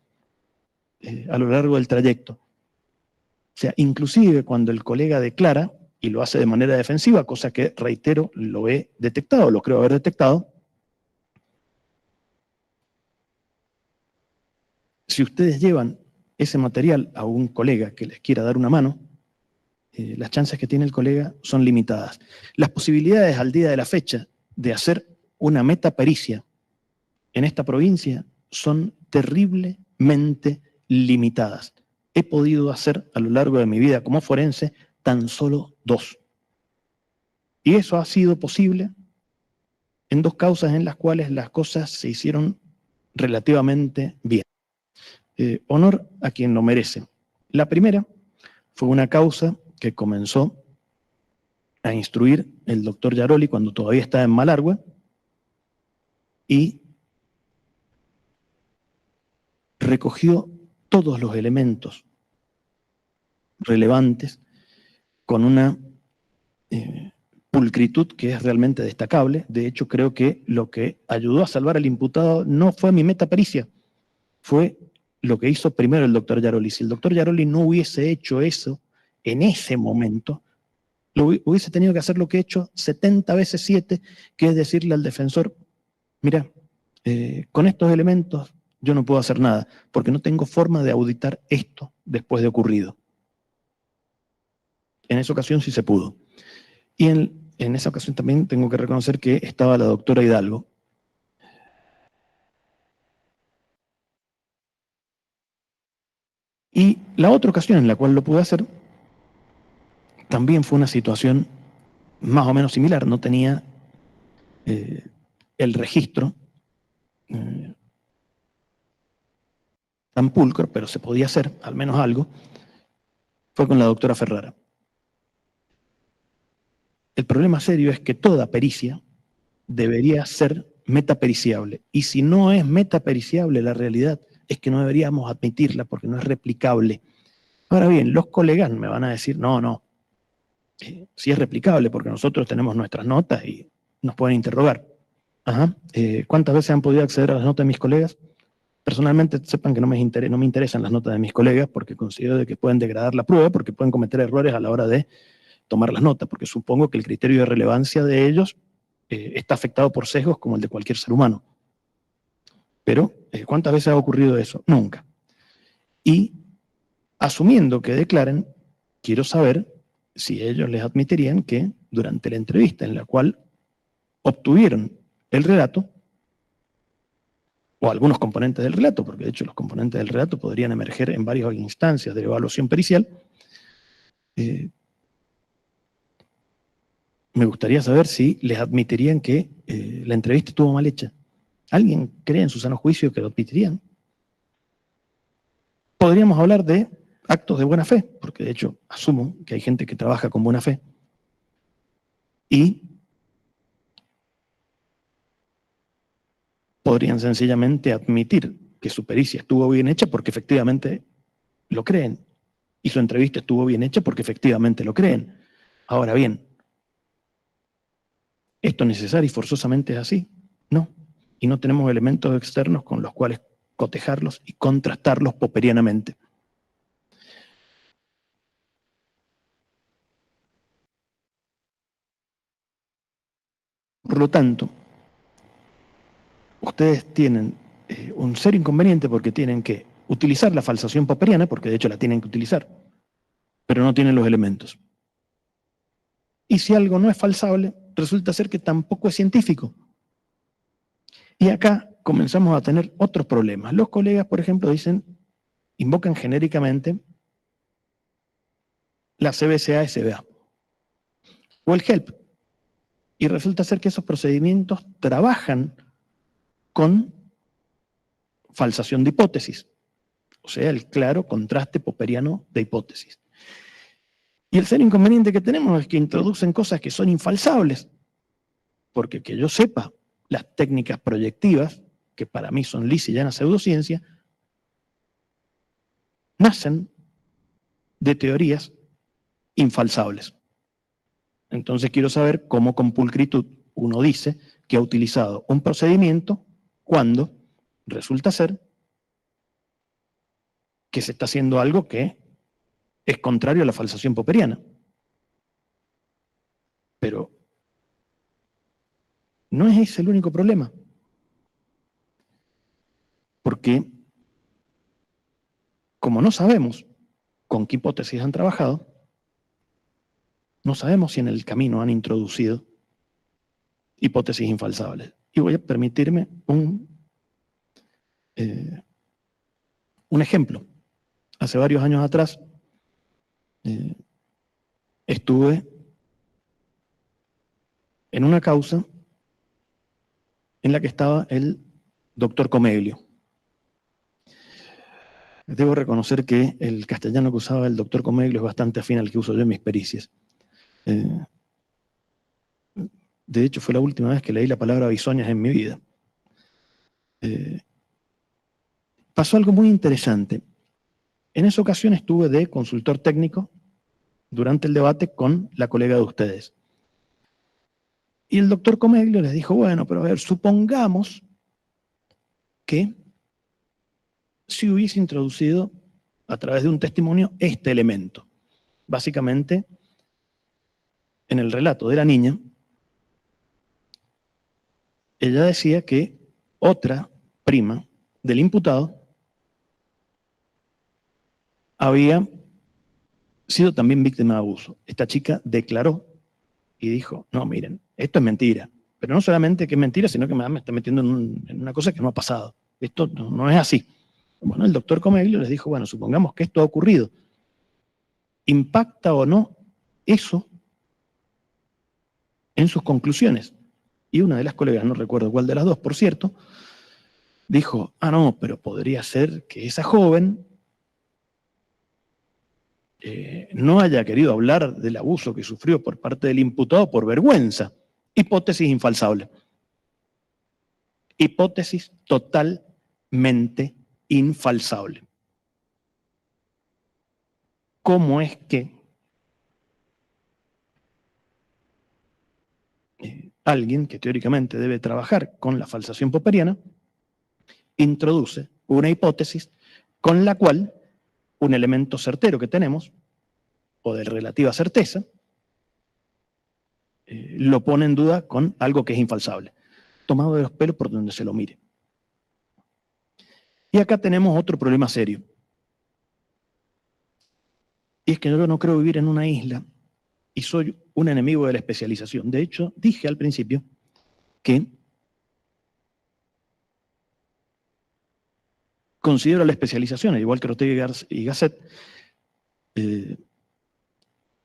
a lo largo del trayecto. O sea, inclusive cuando el colega declara, y lo hace de manera defensiva, cosa que, reitero, lo he detectado, lo creo haber detectado, si ustedes llevan ese material a un colega que les quiera dar una mano, las chances que tiene el colega son limitadas. Las posibilidades al día de la fecha de hacer una metapericia en esta provincia son terriblemente limitadas. He podido hacer a lo largo de mi vida como forense tan solo 2. Y eso ha sido posible en 2 causas en las cuales las cosas se hicieron relativamente bien. Honor a quien lo merece. La primera fue una causa que comenzó a instruir el doctor Yaroli cuando todavía estaba en Malargüe y recogió todos los elementos relevantes con una pulcritud que es realmente destacable. De hecho, creo que lo que ayudó a salvar al imputado no fue mi metapericia, fue lo que hizo primero el doctor Yaroli. Si el doctor Yaroli no hubiese hecho eso en ese momento, hubiese tenido que hacer lo que he hecho 70 veces 7, que es decirle al defensor, mira, con estos elementos yo no puedo hacer nada, porque no tengo forma de auditar esto después de ocurrido. En esa ocasión sí se pudo. Y en esa ocasión también tengo que reconocer que estaba la doctora Hidalgo. Y la otra ocasión en la cual lo pude hacer también fue una situación más o menos similar. No tenía el registro tan pulcro, pero se podía hacer, al menos algo. Fue con la doctora Ferrara. El problema serio es que toda pericia debería ser metapericiable. Y si no es metapericiable, la realidad es que no deberíamos admitirla porque no es replicable. Ahora bien, los colegas me van a decir, no, sí es replicable porque nosotros tenemos nuestras notas y nos pueden interrogar. Ajá. ¿Cuántas veces han podido acceder a las notas de mis colegas? Personalmente, sepan que no me interesan las notas de mis colegas porque considero de que pueden degradar la prueba, porque pueden cometer errores a la hora de tomar las notas, porque supongo que el criterio de relevancia de ellos está afectado por sesgos como el de cualquier ser humano. Pero, ¿cuántas veces ha ocurrido eso? Nunca. Y, asumiendo que declaren, quiero saber si ellos les admitirían que durante la entrevista en la cual obtuvieron el relato, o algunos componentes del relato, porque de hecho los componentes del relato podrían emerger en varias instancias de evaluación pericial, me gustaría saber si les admitirían que la entrevista estuvo mal hecha. ¿Alguien cree en su sano juicio que lo admitirían? Podríamos hablar de actos de buena fe, porque de hecho asumo que hay gente que trabaja con buena fe, y podrían sencillamente admitir que su pericia estuvo bien hecha porque efectivamente lo creen, y su entrevista estuvo bien hecha porque efectivamente lo creen. Ahora bien, ¿esto necesario y forzosamente es así? No. Y no tenemos elementos externos con los cuales cotejarlos y contrastarlos popperianamente. Por lo tanto, ustedes tienen un serio inconveniente porque tienen que utilizar la falsación popperiana, porque de hecho la tienen que utilizar, pero no tienen los elementos. Y si algo no es falsable, resulta ser que tampoco es científico. Y acá comenzamos a tener otros problemas. Los colegas, por ejemplo, invocan genéricamente la CBCA-SBA o el HELP. Y resulta ser que esos procedimientos trabajan con falsación de hipótesis, o sea, el claro contraste popperiano de hipótesis. Y el ser inconveniente que tenemos es que introducen cosas que son infalsables, porque que yo sepa, las técnicas proyectivas, que para mí son lisa y llana pseudociencia, nacen de teorías infalsables. Entonces quiero saber cómo con pulcritud uno dice que ha utilizado un procedimiento cuando resulta ser que se está haciendo algo que es contrario a la falsación popperiana. Pero no es ese el único problema. Porque como no sabemos con qué hipótesis han trabajado, no sabemos si en el camino han introducido hipótesis infalsables. Y voy a permitirme un ejemplo. Hace varios años atrás estuve en una causa en la que estaba el doctor Comeglio. Debo reconocer que el castellano que usaba el doctor Comeglio es bastante afín al que uso yo en mis pericias. De hecho, fue la última vez que leí la palabra bisoñas en mi vida. Pasó algo muy interesante. En esa ocasión estuve de consultor técnico durante el debate con la colega de ustedes. Y el doctor Comeglio les dijo, bueno, pero a ver, supongamos que si hubiese introducido a través de un testimonio este elemento. Básicamente, en el relato de la niña, ella decía que otra prima del imputado había sido también víctima de abuso. Esta chica declaró y dijo, no, miren, esto es mentira. Pero no solamente que es mentira, sino que me está metiendo en una cosa que no ha pasado. Esto no es así. Bueno, el doctor Comeglio les dijo, bueno, supongamos que esto ha ocurrido. ¿Impacta o no eso en sus conclusiones? Y una de las colegas, no recuerdo cuál de las dos, por cierto, dijo, no, pero podría ser que esa joven no haya querido hablar del abuso que sufrió por parte del imputado por vergüenza. Hipótesis infalsable. Hipótesis totalmente infalsable. ¿Cómo es que alguien que teóricamente debe trabajar con la falsación popperiana introduce una hipótesis con la cual un elemento certero que tenemos, o de relativa certeza, lo pone en duda con algo que es infalsable, tomado de los pelos por donde se lo mire? Y acá tenemos otro problema serio. Y es que yo no creo vivir en una isla y soy un enemigo de la especialización. De hecho, dije al principio que considero la especialización, igual que Ortega y Gasset,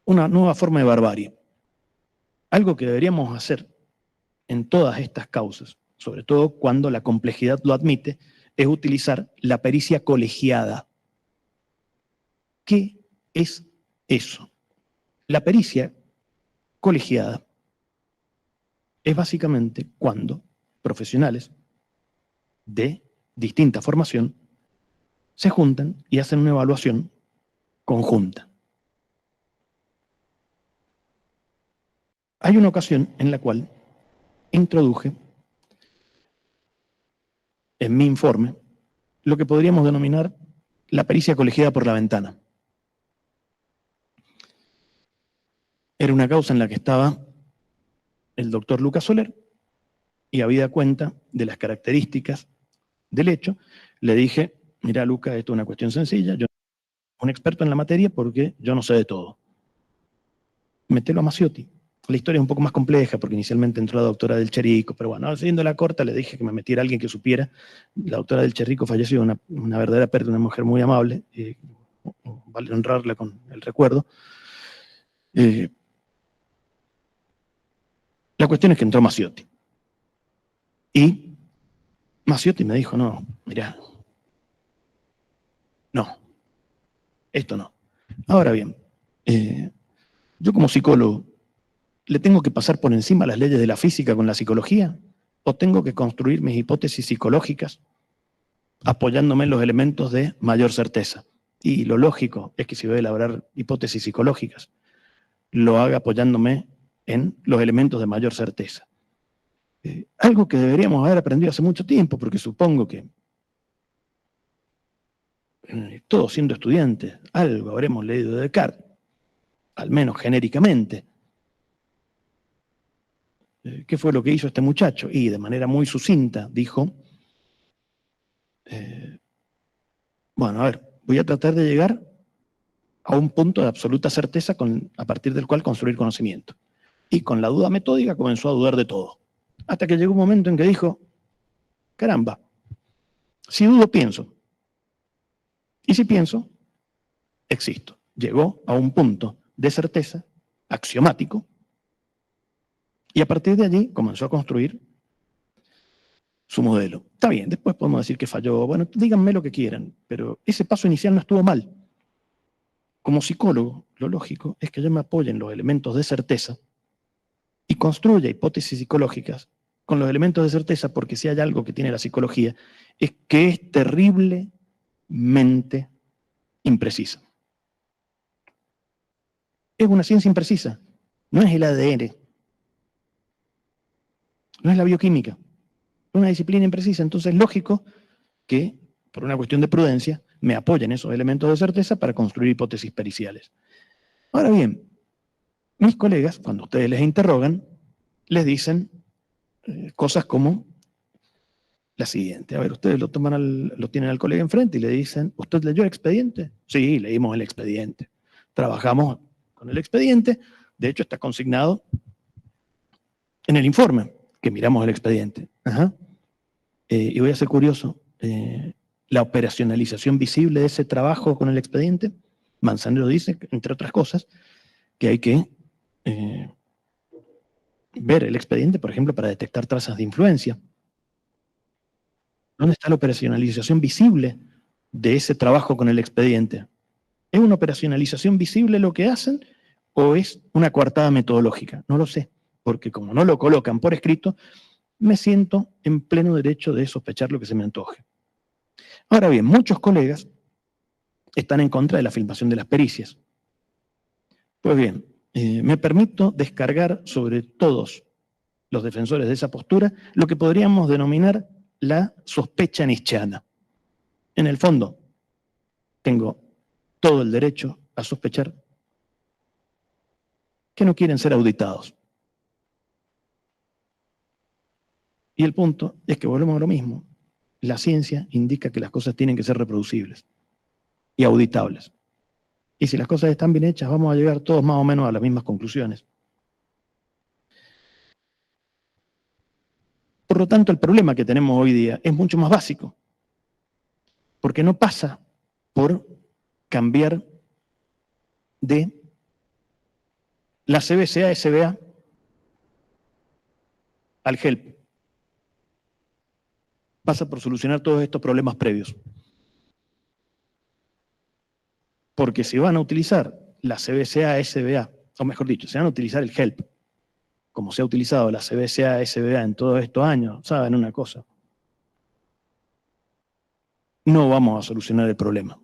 una nueva forma de barbarie. Algo que deberíamos hacer en todas estas causas, sobre todo cuando la complejidad lo admite, es utilizar la pericia colegiada. ¿Qué es eso? La pericia colegiada es básicamente cuando profesionales de distinta formación se juntan y hacen una evaluación conjunta. Hay una ocasión en la cual introduje en mi informe lo que podríamos denominar la pericia colegiada por la ventana. Era una causa en la que estaba el doctor Lucas Soler y habida cuenta de las características del hecho, le dije, mira Lucas, esto es una cuestión sencilla, yo soy un experto en la materia porque yo no sé de todo. Metelo a Maciotti. La historia es un poco más compleja porque inicialmente entró la doctora del Cherico, pero bueno, siguiendo la corta le dije que me metiera alguien que supiera. La doctora del Cherico falleció, una verdadera pérdida, una mujer muy amable, vale honrarla con el recuerdo. La cuestión es que entró Maciotti. Y Maciotti me dijo, no, mirá, no, esto no. Ahora bien, yo como psicólogo, ¿le tengo que pasar por encima las leyes de la física con la psicología? ¿O tengo que construir mis hipótesis psicológicas apoyándome en los elementos de mayor certeza? Y lo lógico es que si voy a elaborar hipótesis psicológicas, lo haga apoyándome en los elementos de mayor certeza. Algo que deberíamos haber aprendido hace mucho tiempo, porque supongo que todos siendo estudiantes, algo habremos leído de Descartes, al menos genéricamente. ¿Qué fue lo que hizo este muchacho? Y de manera muy sucinta dijo, bueno, a ver, voy a tratar de llegar a un punto de absoluta certeza a partir del cual construir conocimiento. Y con la duda metódica comenzó a dudar de todo. Hasta que llegó un momento en que dijo, caramba, si dudo, pienso. Y si pienso, existo. Llegó a un punto de certeza axiomático y a partir de allí comenzó a construir su modelo. Está bien, después podemos decir que falló. Bueno, díganme lo que quieran, pero ese paso inicial no estuvo mal. Como psicólogo, lo lógico es que yo me apoye en los elementos de certeza y construya hipótesis psicológicas con los elementos de certeza, porque si hay algo que tiene la psicología, es que es terriblemente imprecisa. Es una ciencia imprecisa, no es el ADN, no es la bioquímica, es una disciplina imprecisa. Entonces es lógico que, por una cuestión de prudencia, me apoyen esos elementos de certeza para construir hipótesis periciales. Ahora bien, mis colegas, cuando ustedes les interrogan, les dicen cosas como la siguiente. A ver, ustedes lo tienen al colega enfrente y le dicen, ¿usted leyó el expediente? Sí, leímos el expediente. Trabajamos con el expediente. De hecho, está consignado en el informe que miramos el expediente. Ajá. Y voy a ser curioso. La operacionalización visible de ese trabajo con el expediente, Manzanero dice, entre otras cosas, que hay que ver el expediente, por ejemplo, para detectar trazas de influencia. ¿Dónde está la operacionalización visible de ese trabajo con el expediente? ¿Es una operacionalización visible lo que hacen o es una coartada metodológica? No lo sé, porque como no lo colocan por escrito, me siento en pleno derecho de sospechar lo que se me antoje. Ahora bien, muchos colegas están en contra de la filmación de las pericias. Pues bien, me permito descargar sobre todos los defensores de esa postura lo que podríamos denominar la sospecha nietzscheana. En el fondo, tengo todo el derecho a sospechar que no quieren ser auditados. Y el punto es que volvemos a lo mismo. La ciencia indica que las cosas tienen que ser reproducibles y auditables. Y si las cosas están bien hechas, vamos a llegar todos más o menos a las mismas conclusiones. Por lo tanto, el problema que tenemos hoy día es mucho más básico, porque no pasa por cambiar de la CBCA-SBA al HELP. Pasa por solucionar todos estos problemas previos. Porque si van a utilizar la CBCA-SBA, o mejor dicho, si van a utilizar el HELP, como se ha utilizado la CBCA-SBA en todos estos años, ¿saben una cosa? No vamos a solucionar el problema.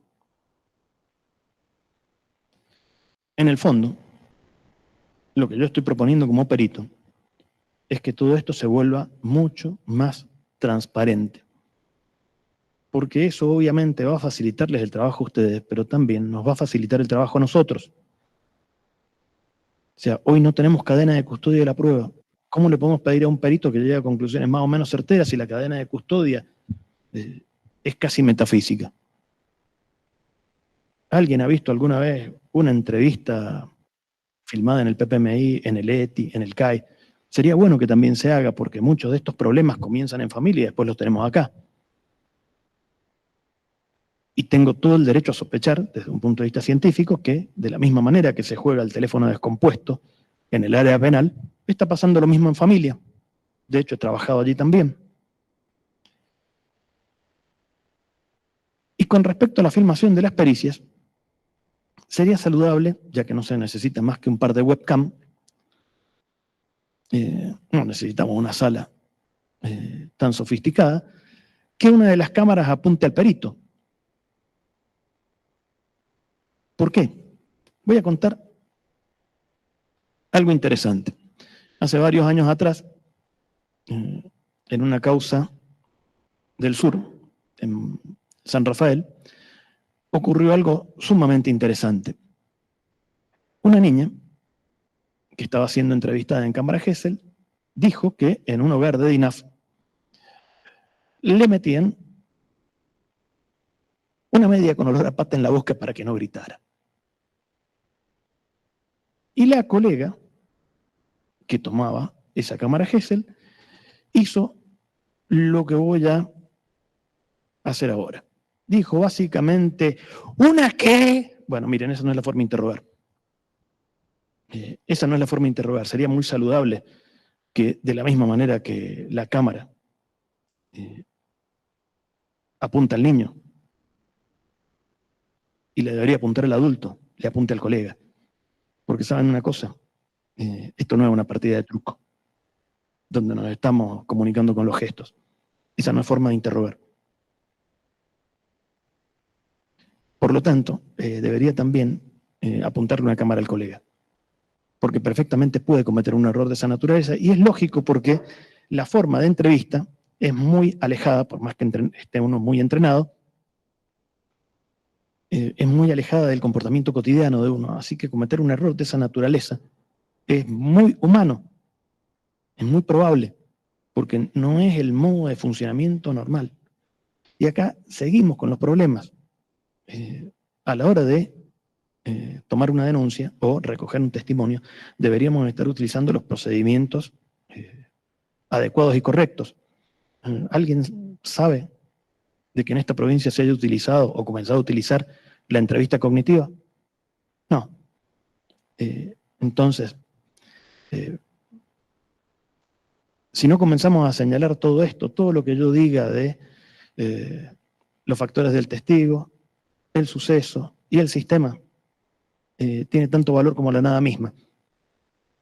En el fondo, lo que yo estoy proponiendo como perito es que todo esto se vuelva mucho más transparente. Porque eso obviamente va a facilitarles el trabajo a ustedes, pero también nos va a facilitar el trabajo a nosotros. O sea, hoy no tenemos cadena de custodia de la prueba. ¿Cómo le podemos pedir a un perito que llegue a conclusiones más o menos certeras si la cadena de custodia es casi metafísica? ¿Alguien ha visto alguna vez una entrevista filmada en el PPMI, en el ETI, en el CAI? Sería bueno que también se haga porque muchos de estos problemas comienzan en familia y después los tenemos acá. Y tengo todo el derecho a sospechar, desde un punto de vista científico, que de la misma manera que se juega el teléfono descompuesto en el área penal, está pasando lo mismo en familia. De hecho, he trabajado allí también. Y con respecto a la filmación de las pericias, sería saludable, ya que no se necesita más que un par de webcam, no necesitamos una sala tan sofisticada, que una de las cámaras apunte al perito. ¿Por qué? Voy a contar algo interesante. Hace varios años atrás, en una causa del sur, en San Rafael, ocurrió algo sumamente interesante. Una niña que estaba siendo entrevistada en Cámara Gesell dijo que en un hogar de DINAF le metían una media con olor a pata en la boca para que no gritara. Y la colega que tomaba esa Cámara Gesell hizo lo que voy a hacer ahora. Dijo básicamente, ¿una qué? Bueno, miren, esa no es la forma de interrogar. Esa no es la forma de interrogar. Sería muy saludable que de la misma manera que la cámara apunta al niño y le debería apuntar al adulto, le apunte al colega. Porque saben una cosa, esto no es una partida de truco, donde nos estamos comunicando con los gestos. Esa no es forma de interrogar. Por lo tanto, debería también apuntarle una cámara al colega, porque perfectamente puede cometer un error de esa naturaleza, y es lógico porque la forma de entrevista es muy alejada, por más que esté uno muy entrenado, es muy alejada del comportamiento cotidiano de uno, así que cometer un error de esa naturaleza es muy humano, es muy probable, porque no es el modo de funcionamiento normal. Y acá seguimos con los problemas. A la hora de tomar una denuncia o recoger un testimonio, deberíamos estar utilizando los procedimientos adecuados y correctos. ¿Alguien sabe de que en esta provincia se haya utilizado o comenzado a utilizar la entrevista cognitiva? No. Entonces, si no comenzamos a señalar todo esto, todo lo que yo diga de los factores del testigo, el suceso y el sistema, tiene tanto valor como la nada misma.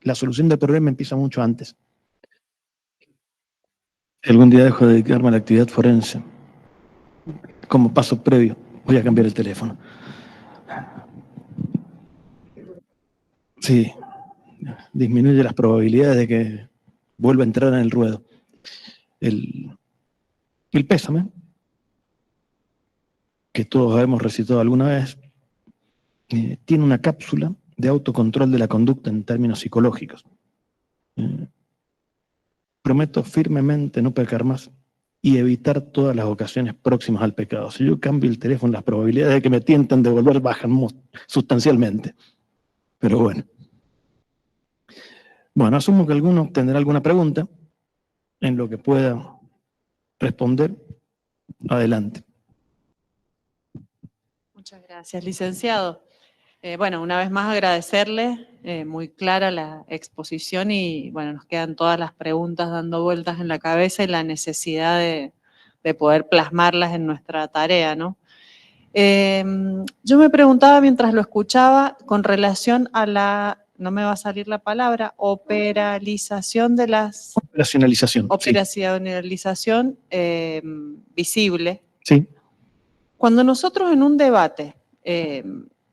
La solución del problema empieza mucho antes. Si algún día dejo de dedicarme a la actividad forense, como paso previo, voy a cambiar el teléfono. Sí, disminuye las probabilidades de que vuelva a entrar en el ruedo. El pésame, que todos hemos recitado alguna vez, tiene una cápsula de autocontrol de la conducta en términos psicológicos. Prometo firmemente no pecar más y evitar todas las ocasiones próximas al pecado. Si yo cambio el teléfono, las probabilidades de que me tienten de volver bajan sustancialmente. Pero bueno. Bueno, asumo que alguno tendrá alguna pregunta en lo que pueda responder. Adelante. Muchas gracias, licenciado. Bueno, una vez más agradecerle, muy clara la exposición y bueno, nos quedan todas las preguntas dando vueltas en la cabeza y la necesidad de poder plasmarlas en nuestra tarea, ¿no? Yo me preguntaba mientras lo escuchaba con relación a la, no me va a salir la palabra, operacionalización de las... Operacionalización. Operacionalización visible. Sí. Cuando nosotros en un debate,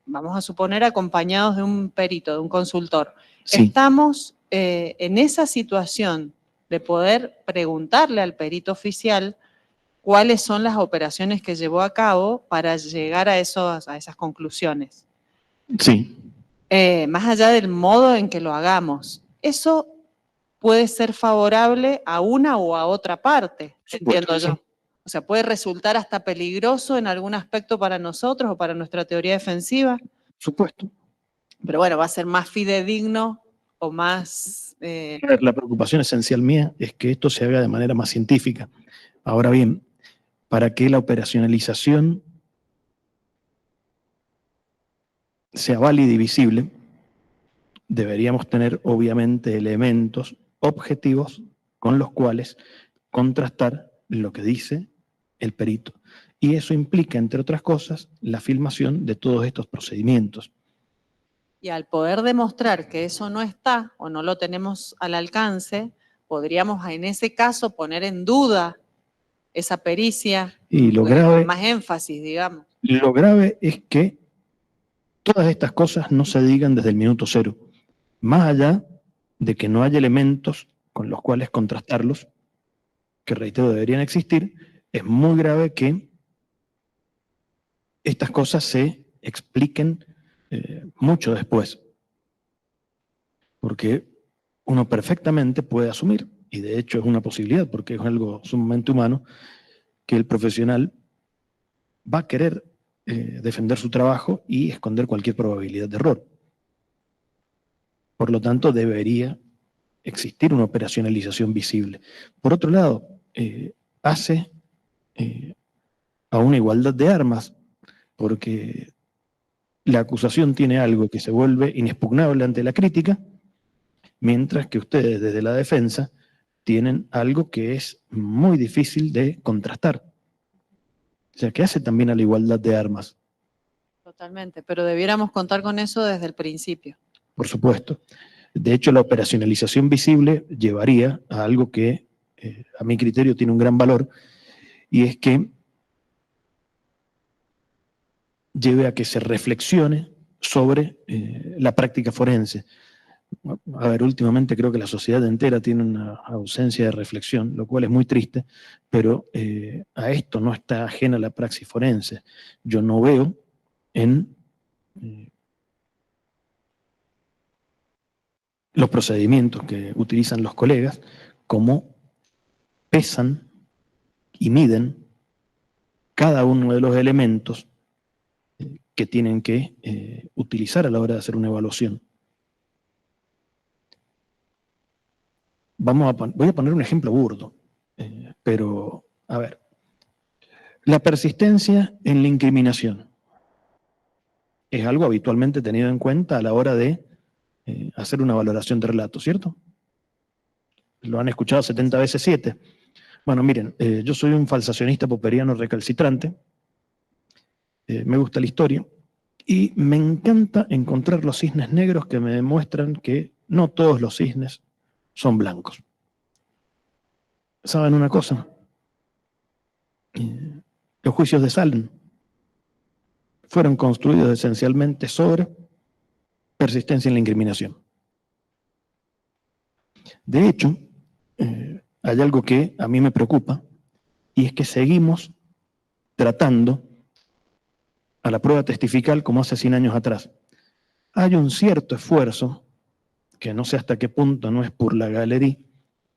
vamos a suponer acompañados de un perito, de un consultor, Sí. estamos en esa situación de poder preguntarle al perito oficial cuáles son las operaciones que llevó a cabo para llegar a esas conclusiones. Sí. Más allá del modo en que lo hagamos, eso puede ser favorable a una o a otra parte, entiendo yo. O sea, puede resultar hasta peligroso en algún aspecto para nosotros o para nuestra teoría defensiva. Supuesto. Pero bueno, va a ser más fidedigno o más... La preocupación esencial mía es que esto se haga de manera más científica. Ahora bien, para que la operacionalización sea válida y visible, deberíamos tener obviamente elementos objetivos con los cuales contrastar lo que dice el perito. Y eso implica, entre otras cosas, la filmación de todos estos procedimientos. Y al poder demostrar que eso no está o no lo tenemos al alcance, podríamos en ese caso poner en duda esa pericia y lo grave, con más énfasis, digamos. Lo grave es que todas estas cosas no se digan desde el minuto cero. Más allá de que no haya elementos con los cuales contrastarlos, que reitero deberían existir, es muy grave que estas cosas se expliquen mucho después. Porque uno perfectamente puede asumir, y de hecho es una posibilidad, porque es algo sumamente humano, que el profesional va a querer defender su trabajo y esconder cualquier probabilidad de error. Por lo tanto, debería existir una operacionalización visible. Por otro lado, hace a una igualdad de armas, porque la acusación tiene algo que se vuelve inexpugnable ante la crítica, mientras que ustedes desde la defensa tienen algo que es muy difícil de contrastar. O sea, que hace también a la igualdad de armas. Totalmente, pero debiéramos contar con eso desde el principio. Por supuesto. De hecho, la operacionalización visible llevaría a algo que, a mi criterio, tiene un gran valor, y es que lleve a que se reflexione sobre la práctica forense. A ver, últimamente creo que la sociedad entera tiene una ausencia de reflexión, lo cual es muy triste, pero a esto no está ajena la praxis forense. Yo no veo en los procedimientos que utilizan los colegas cómo pesan y miden cada uno de los elementos que tienen que utilizar a la hora de hacer una evaluación. Voy a poner un ejemplo burdo, pero, a ver, la persistencia en la incriminación es algo habitualmente tenido en cuenta a la hora de hacer una valoración de relato, ¿cierto? Lo han escuchado 70 veces 7. Bueno, miren, yo soy un falsacionista popperiano recalcitrante, me gusta la historia, y me encanta encontrar los cisnes negros que me demuestran que no todos los cisnes son blancos. ¿Saben una cosa? Los juicios de Salem fueron construidos esencialmente sobre persistencia en la incriminación. De hecho, hay algo que a mí me preocupa, y es que seguimos tratando a la prueba testifical como hace 100 años atrás. Hay un cierto esfuerzo, que no sé hasta qué punto no es por la galería,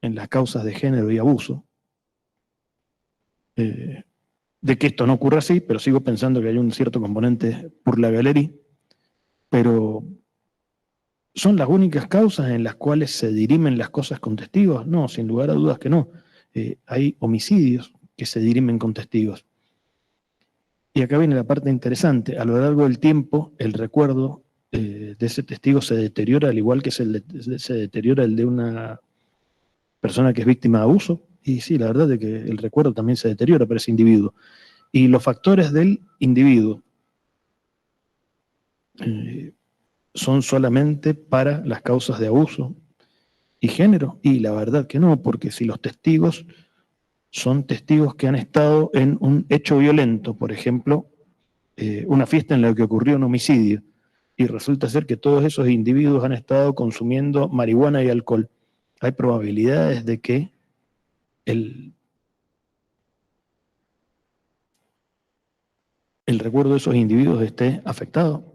en las causas de género y abuso, de que esto no ocurra así, pero sigo pensando que hay un cierto componente por la galería, pero ¿son las únicas causas en las cuales se dirimen las cosas con testigos? No, sin lugar a dudas que no. Hay homicidios que se dirimen con testigos. Y acá viene la parte interesante. A lo largo del tiempo, el recuerdo de ese testigo se deteriora, al igual que se deteriora el de una persona que es víctima de abuso. Y sí, la verdad es que el recuerdo también se deteriora para ese individuo. Y los factores del individuo son solamente para las causas de abuso y género. Y la verdad que no, porque si los testigos son testigos que han estado en un hecho violento, por ejemplo, una fiesta en la que ocurrió un homicidio, y resulta ser que todos esos individuos han estado consumiendo marihuana y alcohol, hay probabilidades de que el recuerdo de esos individuos esté afectado.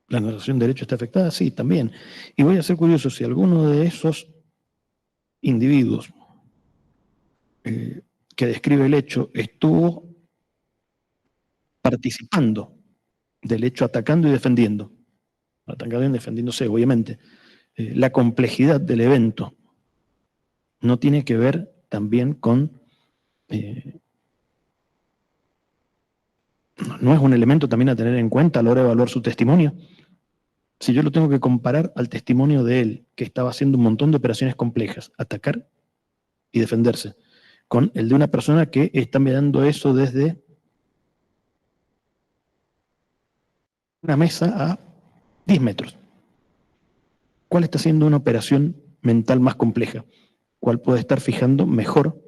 ¿La narración de derecho está afectada? Sí, también. Y voy a ser curioso, si alguno de esos individuos que describe el hecho estuvo participando del hecho, atacando y defendiendo, atacando y defendiéndose, obviamente. La complejidad del evento no tiene que ver también con... no es un elemento también a tener en cuenta a la hora de evaluar su testimonio. Si yo lo tengo que comparar al testimonio de él, que estaba haciendo un montón de operaciones complejas, atacar y defenderse, con el de una persona que está mirando eso desde una mesa a 10 metros. ¿Cuál está haciendo una operación mental más compleja? ¿Cuál puede estar fijando mejor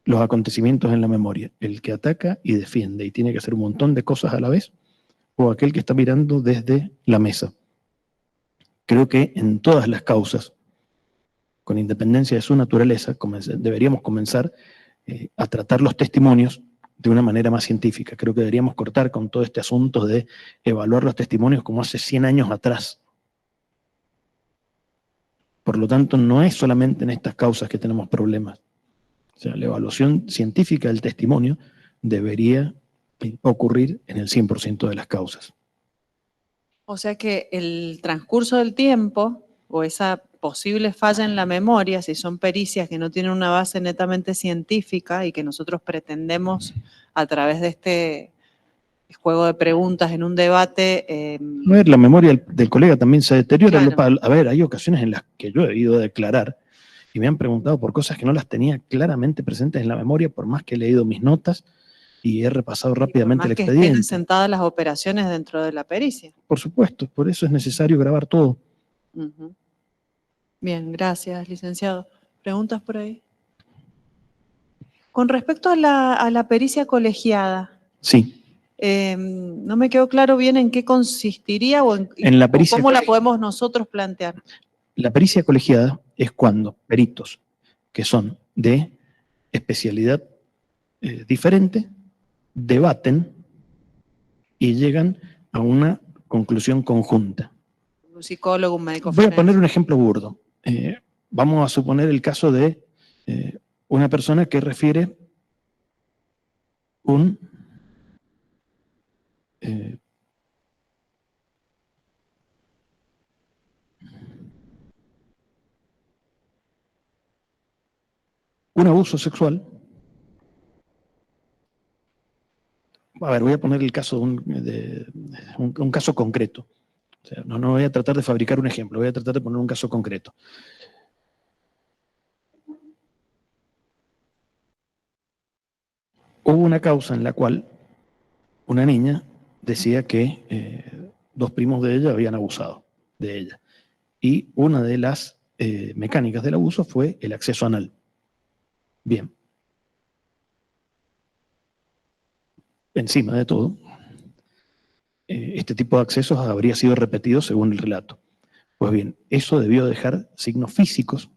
los acontecimientos en la memoria? ¿El que ataca y defiende y tiene que hacer un montón de cosas a la vez? ¿O aquel que está mirando desde la mesa? Creo que en todas las causas, con independencia de su naturaleza, deberíamos comenzar a tratar los testimonios de una manera más científica. Creo que deberíamos cortar con todo este asunto de evaluar los testimonios como hace 100 años atrás. Por lo tanto, no es solamente en estas causas que tenemos problemas. O sea, la evaluación científica del testimonio debería ocurrir en el 100% de las causas. O sea que el transcurso del tiempo o esa posible falla en la memoria, si son pericias que no tienen una base netamente científica y que nosotros pretendemos a través de este juego de preguntas en un debate... A ver, la memoria del colega también se deteriora. Claro. A ver, hay ocasiones en las que yo he ido a declarar y me han preguntado por cosas que no las tenía claramente presentes en la memoria, por más que he leído mis notas y he repasado rápidamente el Por más que expediente. estén asentadas las operaciones dentro de la pericia. Por supuesto, por eso es necesario grabar todo. Ujú. Bien, gracias, licenciado. ¿Preguntas por ahí? Con respecto a la pericia colegiada, Sí. no me quedó claro bien en qué consistiría o En la pericia cómo la podemos nosotros plantear. La pericia colegiada es cuando peritos que son de especialidad diferente debaten y llegan a una conclusión conjunta. Un psicólogo, un médico Voy a forense. poner un ejemplo burdo. Vamos a suponer el caso de una persona que refiere un abuso sexual. A ver, voy a poner el caso de un caso concreto. O sea, no voy a tratar de fabricar un ejemplo, voy a tratar de poner un caso concreto. Hubo una causa en la cual una niña decía que 2 primos de ella habían abusado de ella. Y una de las mecánicas del abuso fue el acceso anal. Bien. Encima de todo, este tipo de accesos habría sido repetido según el relato. Pues bien, eso debió dejar signos físicos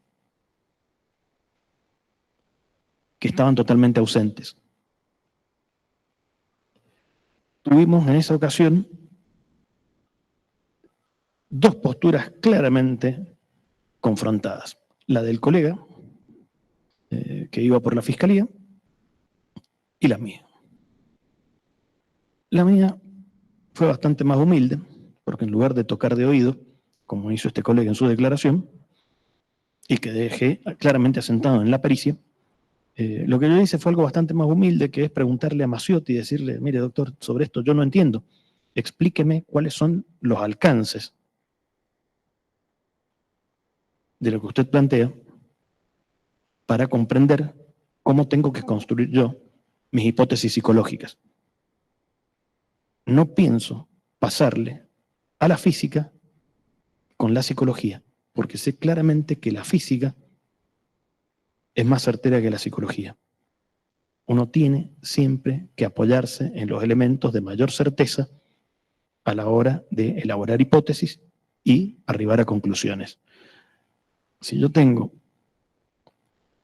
que estaban totalmente ausentes. Tuvimos en esa ocasión 2 posturas claramente confrontadas. La del colega, que iba por la fiscalía, y la mía. La mía fue bastante más humilde, porque en lugar de tocar de oído, como hizo este colega en su declaración, y que dejé claramente asentado en la pericia, lo que yo hice fue algo bastante más humilde, que es preguntarle a Maciotti y decirle, mire doctor, sobre esto yo no entiendo, explíqueme cuáles son los alcances de lo que usted plantea para comprender cómo tengo que construir yo mis hipótesis psicológicas. No pienso pasarle a la física con la psicología, porque sé claramente que la física es más certera que la psicología. Uno tiene siempre que apoyarse en los elementos de mayor certeza a la hora de elaborar hipótesis y arribar a conclusiones. Si yo tengo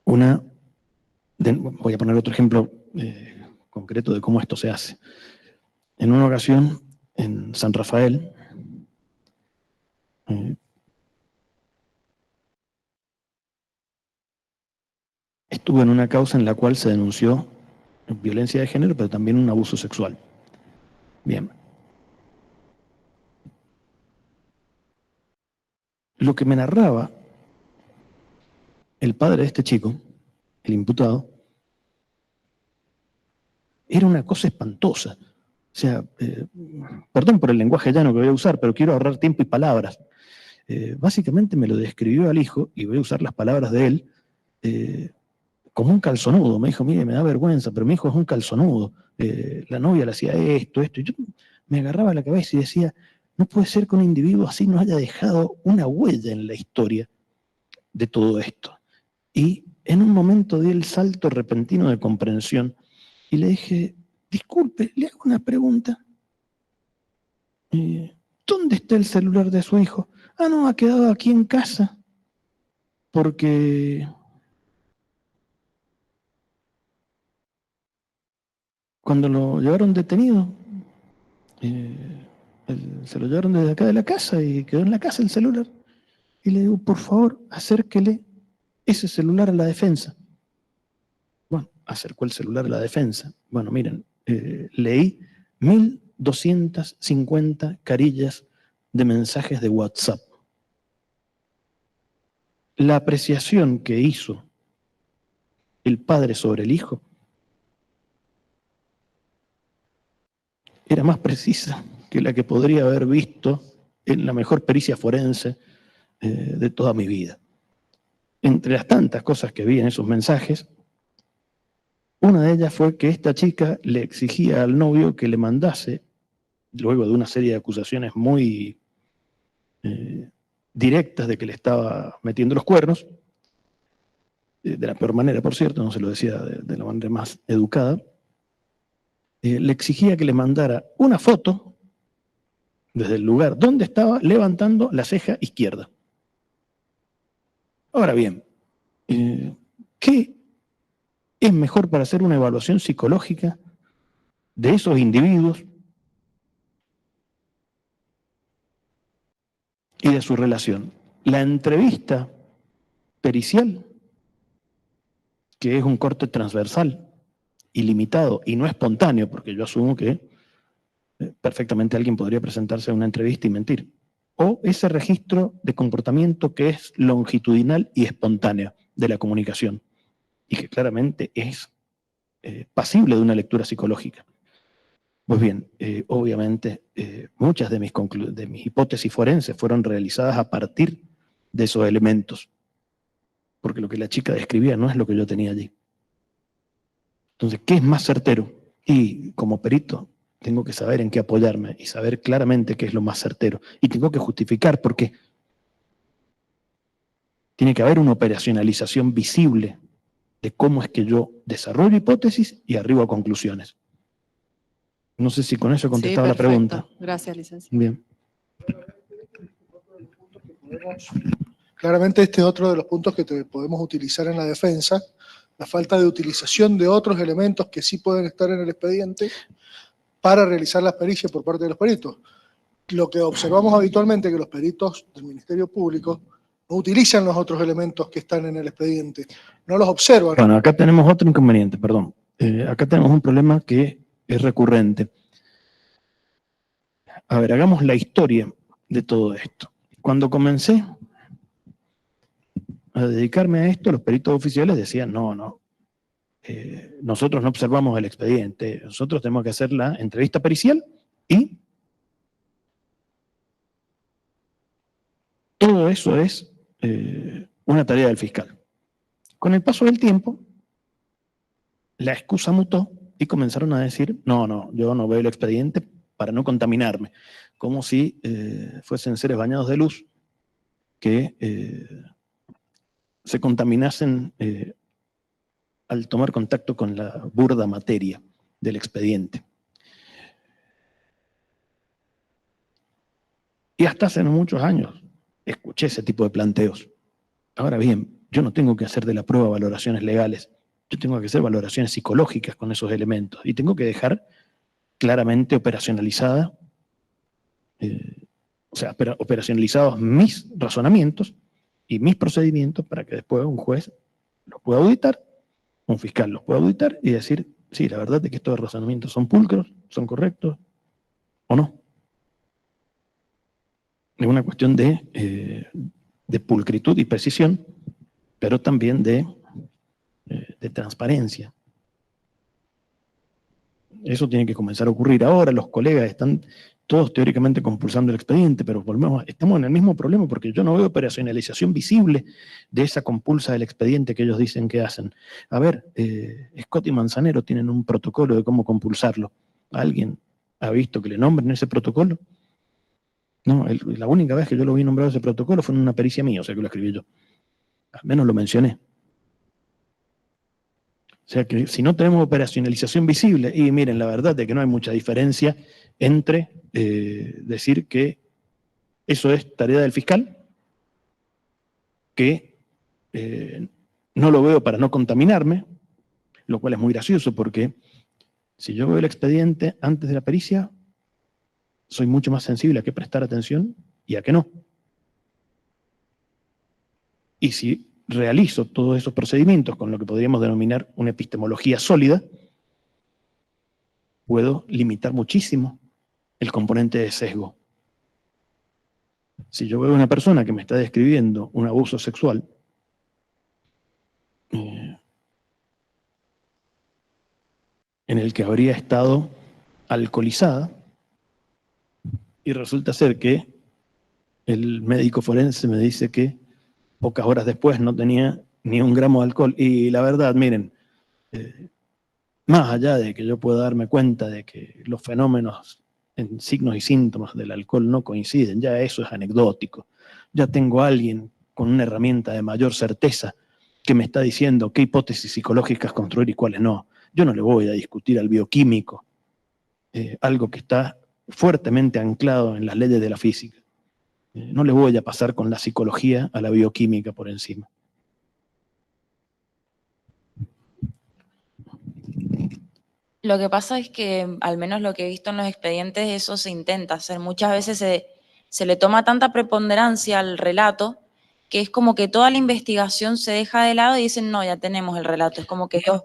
voy a poner otro ejemplo concreto de cómo esto se hace. En una ocasión, en San Rafael, estuve en una causa en la cual se denunció violencia de género, pero también un abuso sexual. Bien. Lo que me narraba el padre de este chico, el imputado, era una cosa espantosa. O sea, perdón por el lenguaje llano que voy a usar, pero quiero ahorrar tiempo y palabras. Básicamente me lo describió al hijo, y voy a usar las palabras de él, como un calzonudo. Me dijo, mire, me da vergüenza, pero mi hijo es un calzonudo. La novia le hacía esto. Y yo me agarraba la cabeza y decía, no puede ser que un individuo así no haya dejado una huella en la historia de todo esto. Y en un momento di el salto repentino de comprensión y le dije, disculpe, le hago una pregunta. ¿Dónde está el celular de su hijo? Ah, no, ha quedado aquí en casa. Porque cuando lo llevaron detenido, se lo llevaron desde acá de la casa y quedó en la casa el celular. Y le digo, por favor, acérquele ese celular a la defensa. Bueno, acercó el celular a la defensa. Bueno, miren, leí 1250 carillas de mensajes de WhatsApp. La apreciación que hizo el padre sobre el hijo era más precisa que la que podría haber visto en la mejor pericia forense de toda mi vida. entre las tantas cosas que vi en esos mensajes, una de ellas fue que esta chica le exigía al novio que le mandase, luego de una serie de acusaciones muy directas de que le estaba metiendo los cuernos, de la peor manera, por cierto, no se lo decía de la manera más educada, le exigía que le mandara una foto desde el lugar donde estaba levantando la ceja izquierda. Ahora bien, ¿qué es mejor para hacer una evaluación psicológica de esos individuos y de su relación? La entrevista pericial, que es un corte transversal, ilimitado y no espontáneo, porque yo asumo que perfectamente alguien podría presentarse a una entrevista y mentir, o ese registro de comportamiento que es longitudinal y espontáneo de la comunicación, y que claramente es pasible de una lectura psicológica. Pues bien, obviamente muchas de mis hipótesis forenses fueron realizadas a partir de esos elementos, porque lo que la chica describía no es lo que yo tenía allí. Entonces, ¿qué es más certero? Y como perito tengo que saber en qué apoyarme y saber claramente qué es lo más certero. Y tengo que justificar por qué. Tiene que haber una operacionalización visible de cómo es que yo desarrollo hipótesis y arribo a conclusiones. No sé si con eso he contestado la pregunta. Gracias, licenciado. Bien. Claramente este es otro de los puntos que podemos utilizar en la defensa, la falta de utilización de otros elementos que sí pueden estar en el expediente para realizar las pericias por parte de los peritos. Lo que observamos habitualmente es que los peritos del Ministerio Público no utilizan los otros elementos que están en el expediente, no los observan. Bueno, acá tenemos otro inconveniente, perdón. Acá tenemos un problema que es recurrente. A ver, hagamos la historia de todo esto. Cuando comencé a dedicarme a esto, los peritos oficiales decían, no, nosotros no observamos el expediente, nosotros tenemos que hacer la entrevista pericial y todo eso es una tarea del fiscal. Con el paso del tiempo, la excusa mutó y comenzaron a decir, no, yo no veo el expediente para no contaminarme, como si fuesen seres bañados de luz que se contaminasen al tomar contacto con la burda materia del expediente. Y hasta hace no muchos años escuché ese tipo de planteos. Ahora bien, yo no tengo que hacer de la prueba valoraciones legales, yo tengo que hacer valoraciones psicológicas con esos elementos y tengo que dejar claramente operacionalizada, operacionalizados mis razonamientos y mis procedimientos para que después un juez los pueda auditar, un fiscal los pueda auditar y decir, sí, la verdad es que estos razonamientos son pulcros, son correctos o no. Es una cuestión de pulcritud y precisión, pero también de transparencia. Eso tiene que comenzar a ocurrir. Ahora los colegas están todos teóricamente compulsando el expediente, pero estamos en el mismo problema porque yo no veo operacionalización visible de esa compulsa del expediente que ellos dicen que hacen. A ver, Scott y Manzanero tienen un protocolo de cómo compulsarlo. ¿Alguien ha visto que le nombren ese protocolo? No, la única vez que yo lo vi nombrado ese protocolo fue en una pericia mía, o sea que lo escribí yo. Al menos lo mencioné. O sea que si no tenemos operacionalización visible, y miren, la verdad es que no hay mucha diferencia entre decir que eso es tarea del fiscal, que no lo veo para no contaminarme, lo cual es muy gracioso porque si yo veo el expediente antes de la pericia, soy mucho más sensible a qué prestar atención y a qué no. Y si realizo todos esos procedimientos con lo que podríamos denominar una epistemología sólida, puedo limitar muchísimo el componente de sesgo. Si yo veo a una persona que me está describiendo un abuso sexual, en el que habría estado alcoholizada, y resulta ser que el médico forense me dice que pocas horas después no tenía ni un gramo de alcohol. Y la verdad, miren, más allá de que yo pueda darme cuenta de que los fenómenos en signos y síntomas del alcohol no coinciden, ya eso es anecdótico. Ya tengo a alguien con una herramienta de mayor certeza que me está diciendo qué hipótesis psicológicas construir y cuáles no. Yo no le voy a discutir al bioquímico algo que está fuertemente anclado en las leyes de la física. No le voy a pasar con la psicología a la bioquímica por encima. Lo que pasa es que, al menos lo que he visto en los expedientes, eso se intenta hacer. Muchas veces se le toma tanta preponderancia al relato que es como que toda la investigación se deja de lado y dicen, no, ya tenemos el relato. Es como que ellos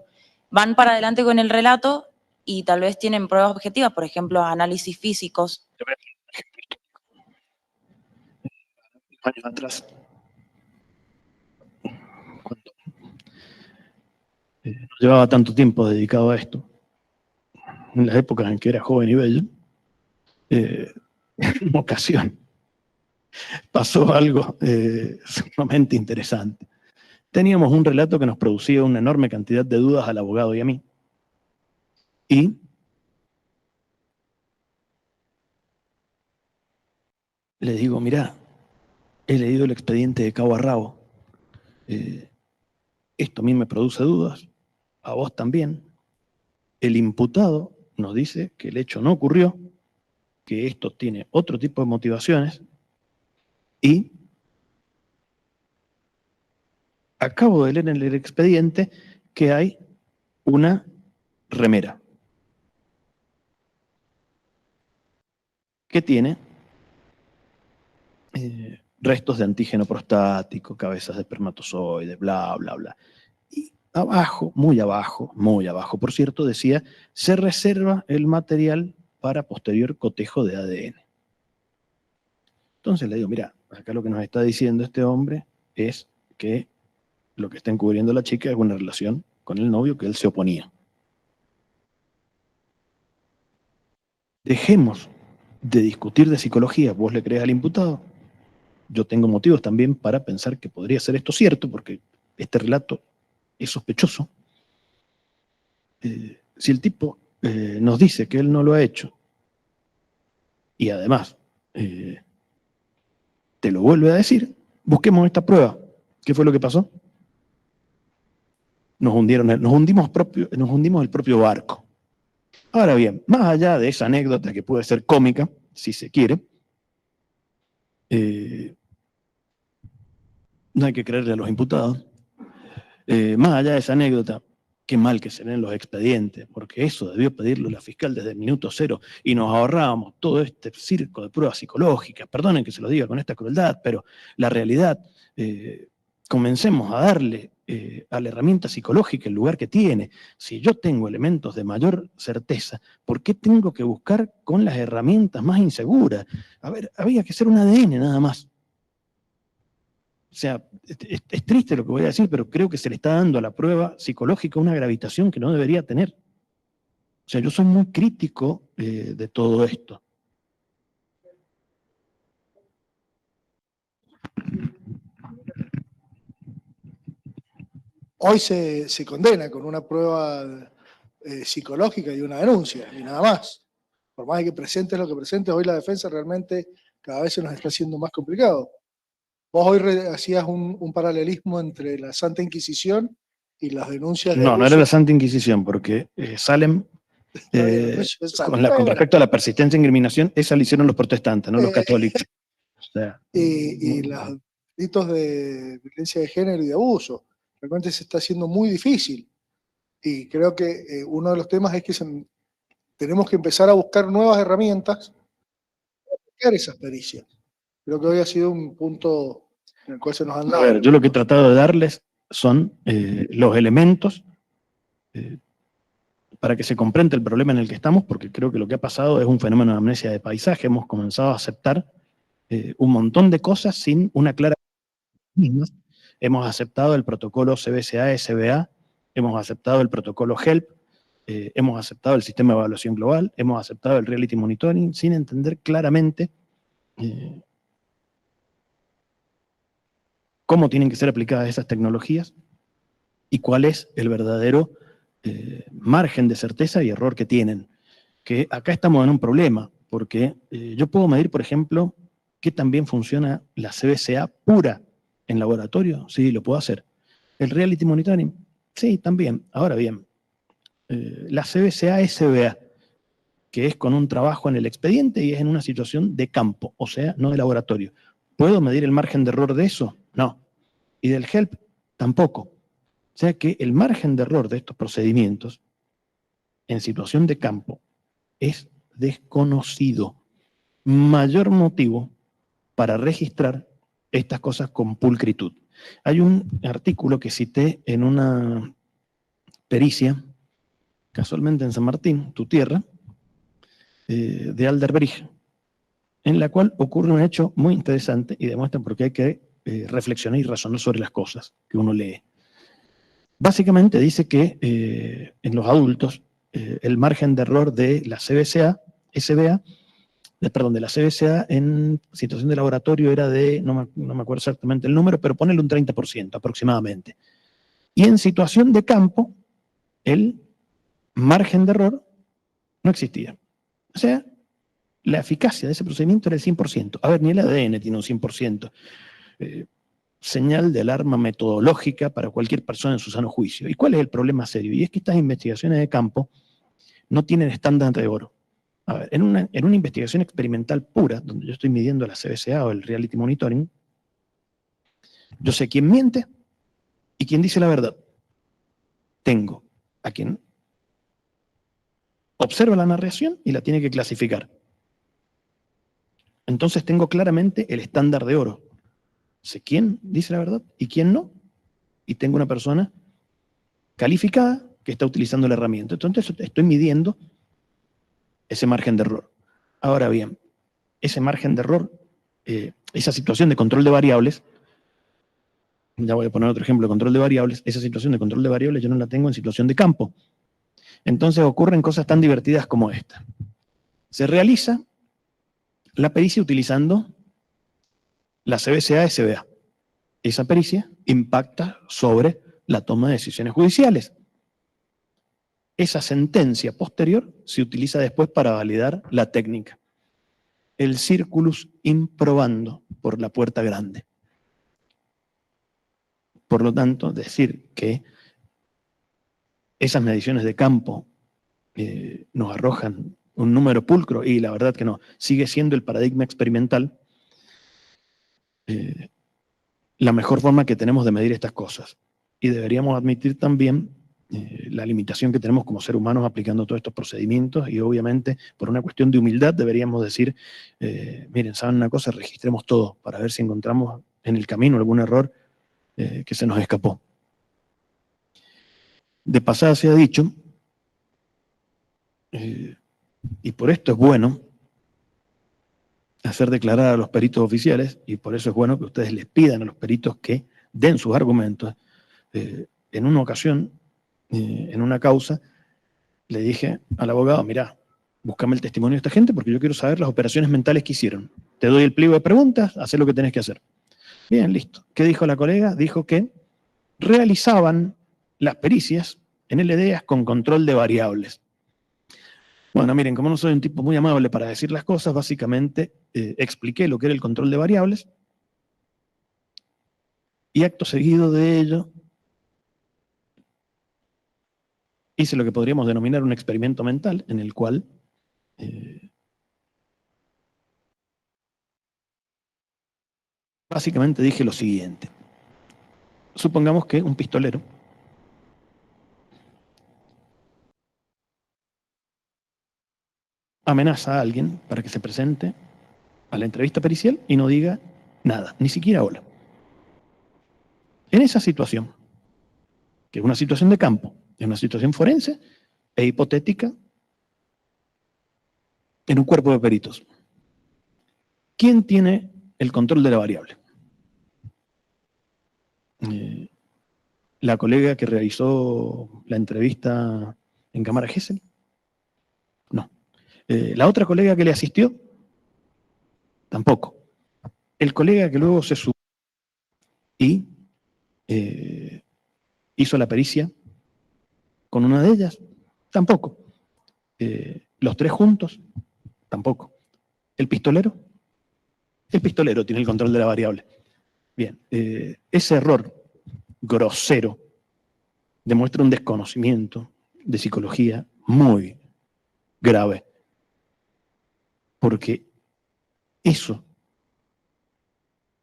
van para adelante con el relato y tal vez tienen pruebas objetivas, por ejemplo, análisis físicos. Años atrás, cuando no llevaba tanto tiempo dedicado a esto, en las épocas en que era joven y bello, en una ocasión pasó algo sumamente interesante. Teníamos un relato que nos producía una enorme cantidad de dudas al abogado y a mí. Y le digo, mirá, he leído el expediente de cabo a rabo. Esto a mí me produce dudas, a vos también. El imputado nos dice que el hecho no ocurrió, que esto tiene otro tipo de motivaciones y acabo de leer en el expediente que hay una remera que tiene restos de antígeno prostático, cabezas de espermatozoides, bla, bla, bla. Y abajo, muy abajo, por cierto, decía, se reserva el material para posterior cotejo de ADN. Entonces le digo, mira, acá lo que nos está diciendo este hombre es que lo que está encubriendo la chica es una relación con el novio que él se oponía. Dejemos de discutir de psicología, vos le crees al imputado. Yo tengo motivos también para pensar que podría ser esto cierto, porque este relato es sospechoso. Si el tipo nos dice que él no lo ha hecho, y además te lo vuelve a decir, busquemos esta prueba. ¿Qué fue lo que pasó? Nos hundimos el propio barco. Ahora bien, más allá de esa anécdota que puede ser cómica, si se quiere, no hay que creerle a los imputados. Más allá de esa anécdota, qué mal que se leen los expedientes, porque eso debió pedirlo la fiscal desde el minuto cero y nos ahorrábamos todo este circo de pruebas psicológicas. Perdonen que se lo diga con esta crueldad, pero la realidad, comencemos a darle a la herramienta psicológica el lugar que tiene. Si yo tengo elementos de mayor certeza, ¿por qué tengo que buscar con las herramientas más inseguras? A ver, había que hacer un ADN nada más. O sea, es triste lo que voy a decir, pero creo que se le está dando a la prueba psicológica una gravitación que no debería tener. O sea, yo soy muy crítico de todo esto. Hoy se condena con una prueba psicológica y una denuncia, y nada más. Por más que presentes lo que presentes, hoy la defensa realmente cada vez se nos está haciendo más complicado. Vos hoy hacías un paralelismo entre la Santa Inquisición y las denuncias de No, no abuso. era la Santa Inquisición, porque Salem, con respecto a la persistencia e incriminación, esa la hicieron los protestantes, no los católicos. O sea, y los delitos de violencia de género y de abuso. Realmente se está haciendo muy difícil. Y creo que uno de los temas es que tenemos que empezar a buscar nuevas herramientas para aplicar esas pericias. Creo que hoy ha sido un punto en el cual se nos han dado. A ver, yo lo que he tratado de darles son los elementos para que se comprenda el problema en el que estamos, porque creo que lo que ha pasado es un fenómeno de amnesia de paisaje. Hemos comenzado a aceptar un montón de cosas sin una clara... Hemos aceptado el protocolo CBCA-SBA, hemos aceptado el protocolo HELP, hemos aceptado el sistema de evaluación global, hemos aceptado el reality monitoring, sin entender claramente cómo tienen que ser aplicadas esas tecnologías y cuál es el verdadero margen de certeza y error que tienen. Que acá estamos en un problema, porque yo puedo medir, por ejemplo, qué tan bien funciona la CBCA pura en laboratorio. Sí, lo puedo hacer. ¿El Reality Monitoring? Sí, también. Ahora bien, la CBCA SBA, que es con un trabajo en el expediente y es en una situación de campo, o sea, no de laboratorio. ¿Puedo medir el margen de error de eso? No. Y del HELP, tampoco. O sea que el margen de error de estos procedimientos en situación de campo es desconocido. Mayor motivo para registrar estas cosas con pulcritud. Hay un artículo que cité en una pericia, casualmente en San Martín, tu tierra, de Alderbrich, en la cual ocurre un hecho muy interesante y demuestra por qué hay que reflexionar y razonar sobre las cosas que uno lee. Básicamente dice que en los adultos el margen de error de la CBCA, de la CBCA en situación de laboratorio era de, no me acuerdo exactamente el número, pero ponele un 30% aproximadamente. Y en situación de campo, el margen de error no existía. O sea, la eficacia de ese procedimiento era el 100%. A ver, ni el ADN tiene un 100%. Señal de alarma metodológica para cualquier persona en su sano juicio. ¿Y cuál es el problema serio? Y es que estas investigaciones de campo no tienen estándar de oro. A ver, en una investigación experimental pura, donde yo estoy midiendo la CBCA o el Reality Monitoring, yo sé quién miente y quién dice la verdad. Tengo a quien observa la narración y la tiene que clasificar. Entonces tengo claramente el estándar de oro. Sé quién dice la verdad y quién no. Y tengo una persona calificada que está utilizando la herramienta. Entonces estoy midiendo ese margen de error. Ahora bien, ese margen de error, esa situación de control de variables, ya voy a poner otro ejemplo de control de variables, esa situación de control de variables yo no la tengo en situación de campo. Entonces ocurren cosas tan divertidas como esta. Se realiza la pericia utilizando la CBCA-SBA. Esa pericia impacta sobre la toma de decisiones judiciales. Esa sentencia posterior se utiliza después para validar la técnica. El circulus improbando por la puerta grande. Por lo tanto, decir que esas mediciones de campo nos arrojan un número pulcro, y la verdad que no, sigue siendo el paradigma experimental la mejor forma que tenemos de medir estas cosas. Y deberíamos admitir también la limitación que tenemos como seres humanos aplicando todos estos procedimientos, y obviamente por una cuestión de humildad deberíamos decir, miren, ¿saben una cosa? Registremos todo para ver si encontramos en el camino algún error que se nos escapó. De pasada se ha dicho, y por esto es bueno hacer declarar a los peritos oficiales, y por eso es bueno que ustedes les pidan a los peritos que den sus argumentos. En una ocasión, en una causa, le dije al abogado, mirá, búscame el testimonio de esta gente porque yo quiero saber las operaciones mentales que hicieron. Te doy el pliego de preguntas, haz lo que tenés que hacer. Bien, listo. ¿Qué dijo la colega? Dijo que realizaban las pericias en LDEAS con control de variables. Bueno, miren, como no soy un tipo muy amable para decir las cosas, básicamente expliqué lo que era el control de variables y acto seguido de ello hice lo que podríamos denominar un experimento mental en el cual básicamente dije lo siguiente. Supongamos que un pistolero amenaza a alguien para que se presente a la entrevista pericial y no diga nada, ni siquiera hola. En esa situación, que es una situación de campo, es una situación forense e hipotética en un cuerpo de peritos, ¿quién tiene el control de la variable? ¿La colega que realizó la entrevista en Cámara Gesell? No. ¿La otra colega que le asistió? Tampoco. El colega que luego se subió y hizo la pericia con una de ellas, tampoco. Los tres juntos, tampoco. El pistolero tiene el control de la variable. Bien, ese error grosero demuestra un desconocimiento de psicología muy grave, porque eso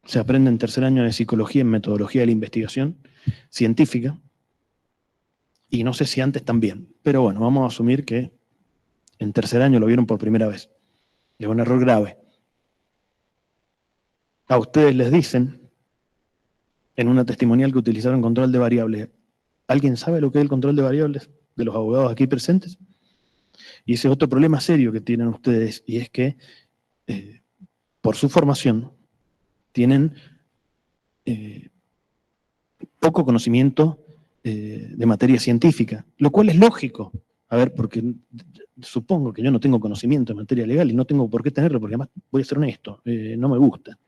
se aprende en tercer año de psicología, en metodología de la investigación científica, y no sé si antes también, pero bueno, vamos a asumir que en tercer año lo vieron por primera vez. Es un error grave. A ustedes les dicen, en una testimonial que utilizaron control de variables, ¿alguien sabe lo que es el control de variables de los abogados aquí presentes? Y ese es otro problema serio que tienen ustedes, y es que por su formación tienen poco conocimiento de materia científica, lo cual es lógico. A ver, porque supongo que yo no tengo conocimiento en materia legal y no tengo por qué tenerlo, porque además, voy a ser honesto, no me gusta.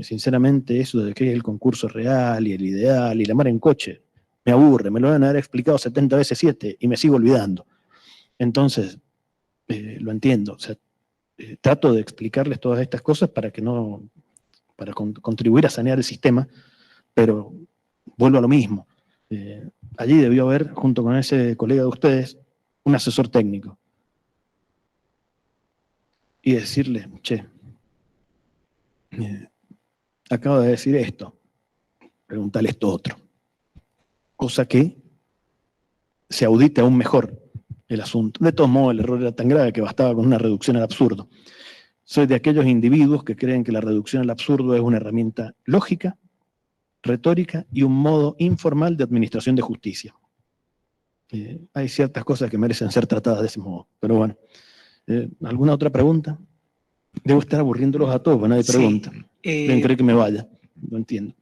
Sinceramente, eso de que es el concurso real y el ideal y la mar en coche, me aburre, me lo van a haber explicado 70 veces 7 y me sigo olvidando. Entonces, lo entiendo. O sea, trato de explicarles todas estas cosas para que no, para contribuir a sanear el sistema, pero vuelvo a lo mismo. Allí debió haber, junto con ese colega de ustedes, un asesor técnico. Y decirle, che, acabo de decir esto, preguntale esto otro. Cosa que se audite aún mejor el asunto. De todos modos, el error era tan grave que bastaba con una reducción al absurdo. Soy de aquellos individuos que creen que la reducción al absurdo es una herramienta lógica, retórica y un modo informal de administración de justicia. Hay ciertas cosas que merecen ser tratadas de ese modo, pero bueno. ¿Alguna otra pregunta? Debo estar aburriéndolos a todos, nadie pregunta. Deben creer que me vaya, no entiendo.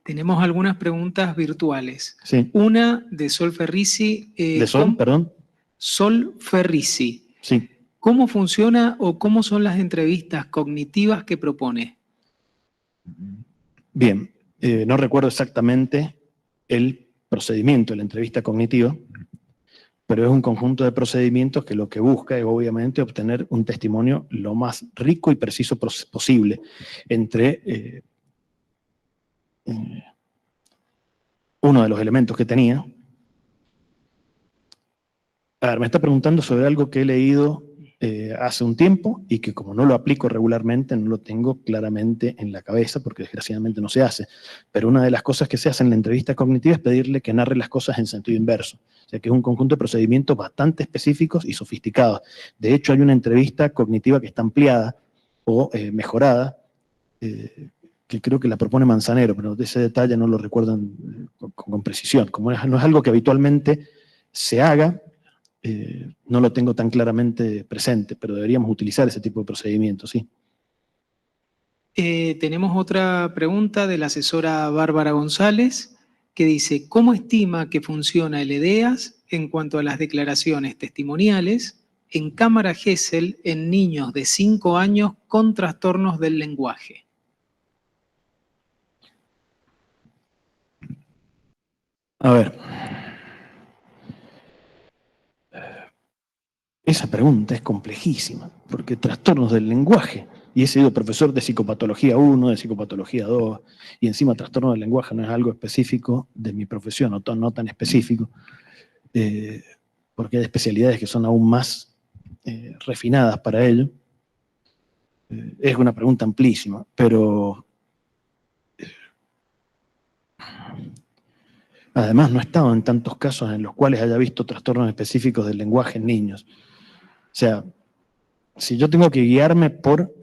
Tenemos algunas preguntas virtuales. Sí. Una de Sol Ferrisi. ¿De Sol, perdón? Sol Ferrisi. Sí. ¿Cómo funciona o cómo son las entrevistas cognitivas que propone? Bien, no recuerdo exactamente el procedimiento de la entrevista cognitiva, pero es un conjunto de procedimientos que lo que busca es obviamente obtener un testimonio lo más rico y preciso posible entre uno de los elementos que tenía. A ver, me está preguntando sobre algo que he leído hace un tiempo y que como no lo aplico regularmente, no lo tengo claramente en la cabeza, porque desgraciadamente no se hace. Pero una de las cosas que se hace en la entrevista cognitiva es pedirle que narre las cosas en sentido inverso. O sea, que es un conjunto de procedimientos bastante específicos y sofisticados. De hecho, hay una entrevista cognitiva que está ampliada o mejorada, que creo que la propone Manzanero, pero de ese detalle no lo recuerdan con precisión. Como no es algo que habitualmente se haga, no lo tengo tan claramente presente, pero deberíamos utilizar ese tipo de procedimientos, sí. Tenemos otra pregunta de la asesora Bárbara González, que dice, ¿cómo estima que funciona el EDEAS en cuanto a las declaraciones testimoniales en cámara Gesell en niños de 5 años con trastornos del lenguaje? A ver. Esa pregunta es complejísima, porque trastornos del lenguaje, y he sido profesor de psicopatología 1, de psicopatología 2, y encima trastorno del lenguaje no es algo específico de mi profesión, no tan específico, porque hay especialidades que son aún más refinadas para ello. Es una pregunta amplísima, pero además no he estado en tantos casos en los cuales haya visto trastornos específicos del lenguaje en niños. O sea, si yo tengo que guiarme por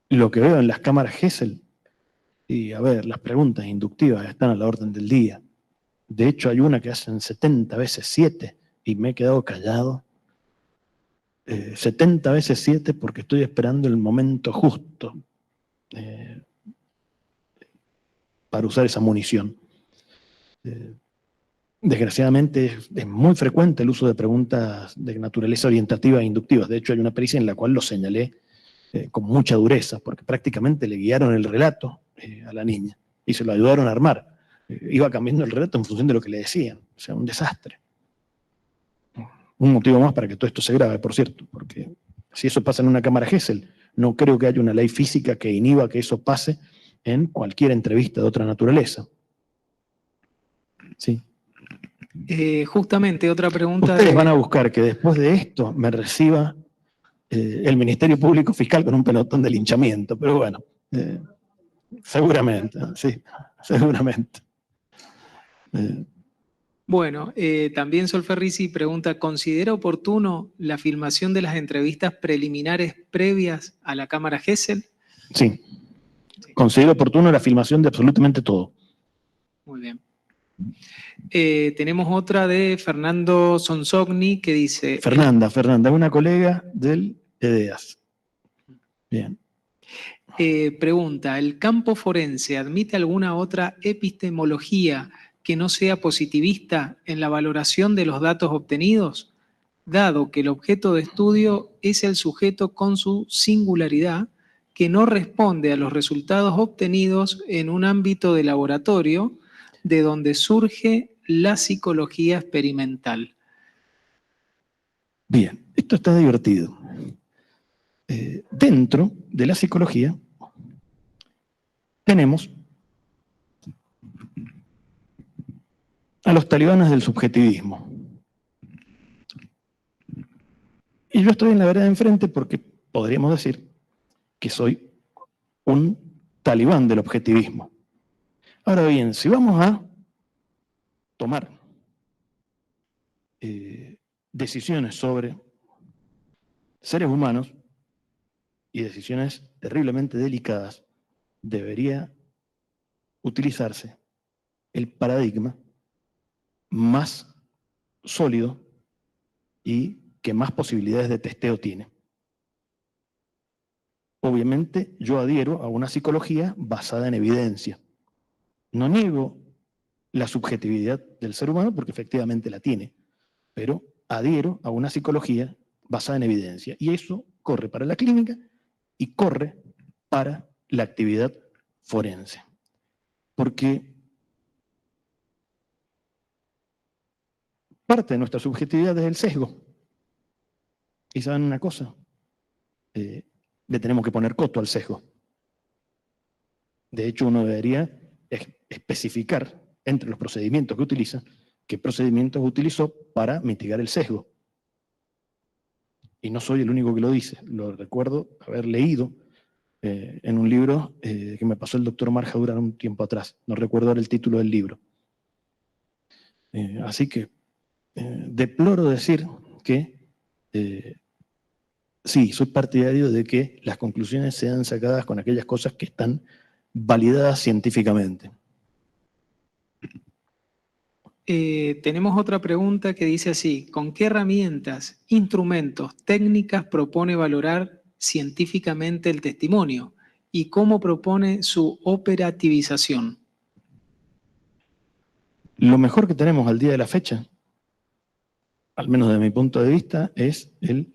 lo que veo en las cámaras Gesell, y a ver, las preguntas inductivas están a la orden del día. De hecho, hay una que hacen 70 veces 7 y me he quedado callado. 70 veces 7 porque estoy esperando el momento justo para usar esa munición. Desgraciadamente es muy frecuente el uso de preguntas de naturaleza orientativa e inductivas. De hecho, hay una pericia en la cual lo señalé con mucha dureza, porque prácticamente le guiaron el relato a la niña y se lo ayudaron a armar. Iba cambiando el relato en función de lo que le decían. O sea, un desastre. Un motivo más para que todo esto se grabe, por cierto, porque si eso pasa en una cámara Gesell, no creo que haya una ley física que inhiba que eso pase en cualquier entrevista de otra naturaleza. Sí. Justamente, otra pregunta. Ustedes van a buscar que después de esto me reciba el Ministerio Público Fiscal con un pelotón de linchamiento, pero bueno, seguramente, sí, seguramente. Bueno, también Solferrisi pregunta, ¿considera oportuno la filmación de las entrevistas preliminares previas a la cámara Gesell? Sí, considero oportuno la filmación de absolutamente todo. Muy bien. Tenemos otra de Fernando Sonsogni que dice... Fernanda, una colega del EDEAS. Bien. Pregunta, ¿el campo forense admite alguna otra epistemología que no sea positivista en la valoración de los datos obtenidos, dado que el objeto de estudio es el sujeto con su singularidad, que no responde a los resultados obtenidos en un ámbito de laboratorio, de donde surge la psicología experimental? Bien, esto está divertido. Dentro de la psicología tenemos a los talibanes del subjetivismo. Y yo estoy en la vereda de enfrente porque podríamos decir que soy un talibán del objetivismo. Ahora bien, si vamos a tomar decisiones sobre seres humanos y decisiones terriblemente delicadas, debería utilizarse el paradigma más sólido y que más posibilidades de testeo tiene. Obviamente yo adhiero a una psicología basada en evidencia. No niego la subjetividad del ser humano porque efectivamente la tiene, pero adhiero a una psicología basada en evidencia. Y eso corre para la clínica y corre para la actividad forense. Porque parte de nuestra subjetividad es el sesgo. Y saben una cosa, le tenemos que poner coto al sesgo. De hecho, uno debería especificar entre los procedimientos que utiliza qué procedimientos utilizó para mitigar el sesgo. Y no soy el único que lo dice. Lo recuerdo haber leído en un libro que me pasó el doctor Marja Durán un tiempo atrás. No recuerdo ahora el título del libro. Así que deploro decir que sí, soy partidario de que las conclusiones sean sacadas con aquellas cosas que están validadas científicamente. Tenemos otra pregunta que dice así, ¿con qué herramientas, instrumentos, técnicas propone valorar científicamente el testimonio y cómo propone su operativización? Lo mejor que tenemos al día de la fecha, al menos desde mi punto de vista, es el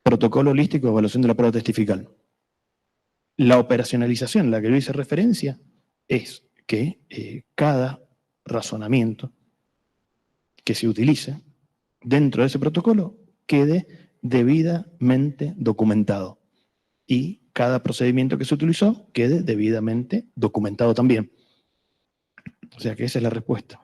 protocolo holístico de evaluación de la prueba testifical. La operacionalización a la que yo hice referencia es que cada razonamiento que se utilice dentro de ese protocolo quede debidamente documentado y cada procedimiento que se utilizó quede debidamente documentado también. O sea que esa es la respuesta.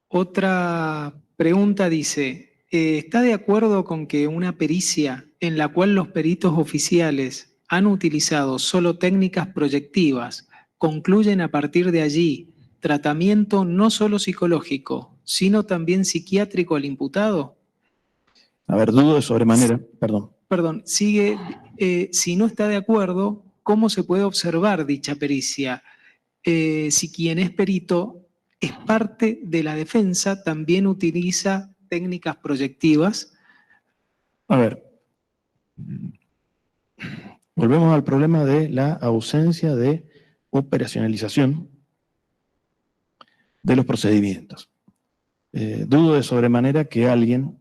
Otra pregunta dice, ¿está de acuerdo con que una pericia en la cual los peritos oficiales han utilizado solo técnicas proyectivas concluyen a partir de allí tratamiento no solo psicológico, sino también psiquiátrico al imputado? A ver, dudo de sobremanera, perdón. Perdón, sigue, si no está de acuerdo, ¿cómo se puede observar dicha pericia? Si quien es perito es parte de la defensa, también utiliza técnicas proyectivas. A ver, volvemos al problema de la ausencia de operacionalización de los procedimientos. Dudo de sobremanera que alguien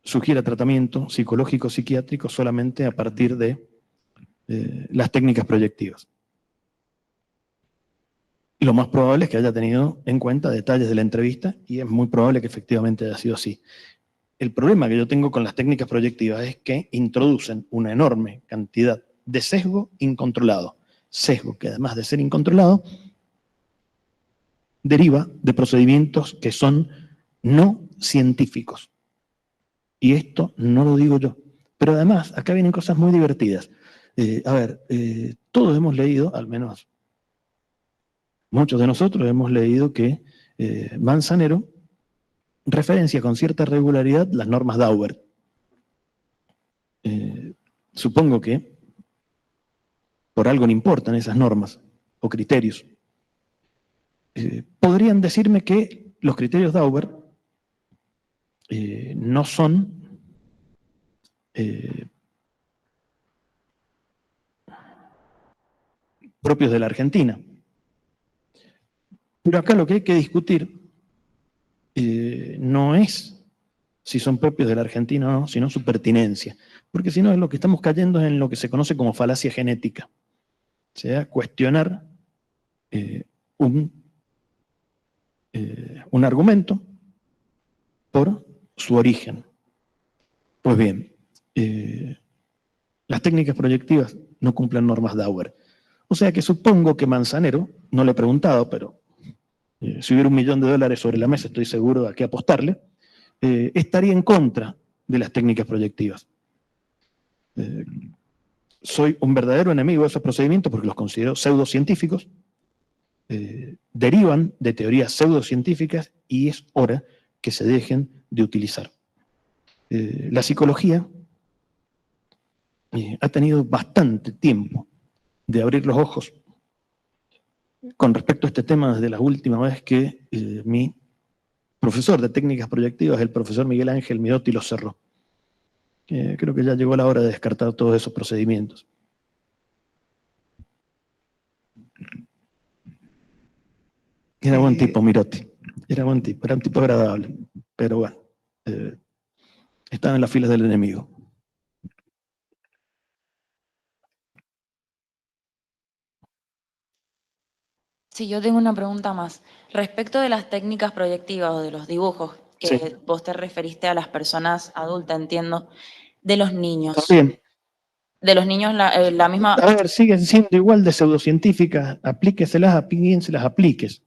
sugiera tratamiento psicológico psiquiátrico solamente a partir de las técnicas proyectivas. Lo más probable es que haya tenido en cuenta detalles de la entrevista y es muy probable que efectivamente haya sido así. El problema que yo tengo con las técnicas proyectivas es que introducen una enorme cantidad de sesgo incontrolado. Sesgo que además de ser incontrolado, deriva de procedimientos que son no científicos. Y esto no lo digo yo. Pero además, acá vienen cosas muy divertidas. Todos hemos leído, al menos muchos de nosotros hemos leído que Manzanero referencia con cierta regularidad las normas Daubert. Supongo que por algo no importan esas normas o criterios. Podrían decirme que los criterios Daubert no son propios de la Argentina. Pero acá lo que hay que discutir no es si son propios de la Argentina o no, sino su pertinencia. Porque si no, lo que estamos cayendo es en lo que se conoce como falacia genética. O sea, cuestionar un argumento por su origen. Pues bien, las técnicas proyectivas no cumplen normas Daubert. O sea que supongo que Manzanero, no le he preguntado, pero si hubiera $1 millón sobre la mesa, estoy seguro de a qué apostarle, estaría en contra de las técnicas proyectivas. Soy un verdadero enemigo de esos procedimientos porque los considero pseudocientíficos, derivan de teorías pseudocientíficas y es hora que se dejen de utilizar. La psicología ha tenido bastante tiempo de abrir los ojos con respecto a este tema desde la última vez que mi profesor de técnicas proyectivas, el profesor Miguel Ángel Midotti, lo cerró. Creo que ya llegó la hora de descartar todos esos procedimientos. Era buen tipo, Mirotti. Era buen tipo, era un tipo agradable. Pero bueno, estaba en las filas del enemigo. Sí, yo tengo una pregunta más. Respecto de las técnicas proyectivas o de los dibujos, que Sí. vos te referiste a las personas adultas, entiendo, de los niños. También. De los niños la misma... A ver, siguen siendo igual de pseudocientíficas, aplíqueselas a quien se las apliques.